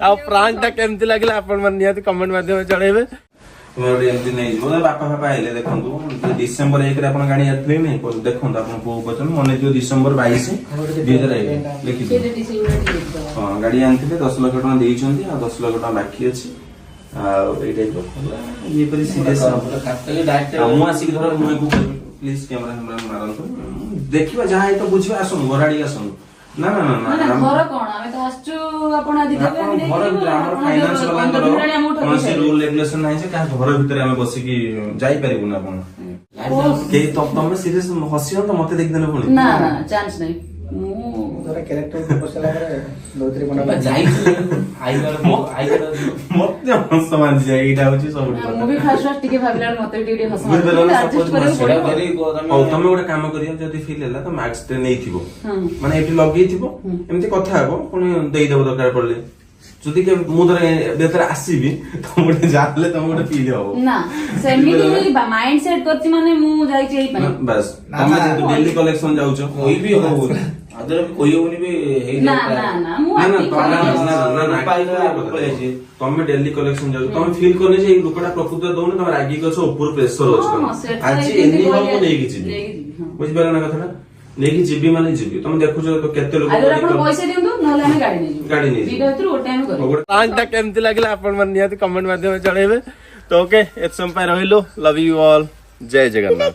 Speaker 5: आ प्रांक टा केमती लागला आपण मन निहाती कमेंट माध्यम जणेबे मोर एमती नै जो बापा बापा आइले देखंतु डिसेंबर 1 रे आपण गाड़ी आथले नै देखंतु आपण को बचन मने जो डिसेंबर 22 2001 लिखि हां गाड़ी आनथिले 10 लाख टका देई छथि आ 10 लाख टका बाकी अछि आ ए टाइप रो ये पर सीरियस
Speaker 9: खातले डायरेक्ट
Speaker 5: मु आसी धर मु को प्लीज कैमरा मारंतु देखिबा जहा है तो बुझिबा आसनु घराडी आसनु ना ना ना ना
Speaker 2: घर कोन आमे तो आछू आपण आदि देबे
Speaker 5: घर हमर फाइनांस वाला कोनसे रूल रेगुलेशन नाही से का घर भीतर हम बसी की जाई परिबु ना आपण के तमे सीरियस हसियो तो मते देख देने पुनी
Speaker 2: ना ना चांस नहीं
Speaker 3: जरा कैरेक्टर बसला करे दोतरी बना
Speaker 9: जाई आइगर
Speaker 5: मते हंस मान जाई एटा होची सब
Speaker 2: मु भी फास्ट फास्ट टिके भाबिला मते टिके हंस
Speaker 5: बुझदेला ना
Speaker 2: एडजस्ट
Speaker 5: सपोज
Speaker 2: करे
Speaker 9: सेडा करी
Speaker 5: ओ तमे गोटे काम करियो जदी फील हैला तो मैक्स टे नै थिबो माने एटी लगेई थिबो एमती कथा हबो पुनी देई देबो दरकार पड़ले जदी के मु धर बेतर आसीबी तो मोटे जाले तो मोटे फील हबो
Speaker 2: ना सेमिति नहीं माइंड सेट करछि माने मु जाई छै पई
Speaker 5: बस तमे जे डेली कलेक्शन जाउछो
Speaker 9: कोई भी हो अदर कोई होनी भी हे
Speaker 2: ना ना ना मु
Speaker 5: ना ना
Speaker 2: आती
Speaker 5: ना ना ना तमे डेली कलेक्शन जाउछो तमे फील करने जे ई लोकटा प्रकृति दोने तमे रागी गछ ऊपर प्रेशर होछ आज एनी हम नै किछि बुझि पाला ना कथाटा नेकी जीबी माने जीबी तुम देखु जो तो केते लोग
Speaker 2: अगर आपण पैसे दियंतु नहले हमें गाड़ी नै
Speaker 5: गाड़ी नै
Speaker 2: जीबे भीतर ओटे हम करू
Speaker 5: प्रांक केमती लागला आपण मन नियत कमेंट माध्यम जणेबे तो ओके एत समय रहिलो लव यू ऑल जय जगन्नाथ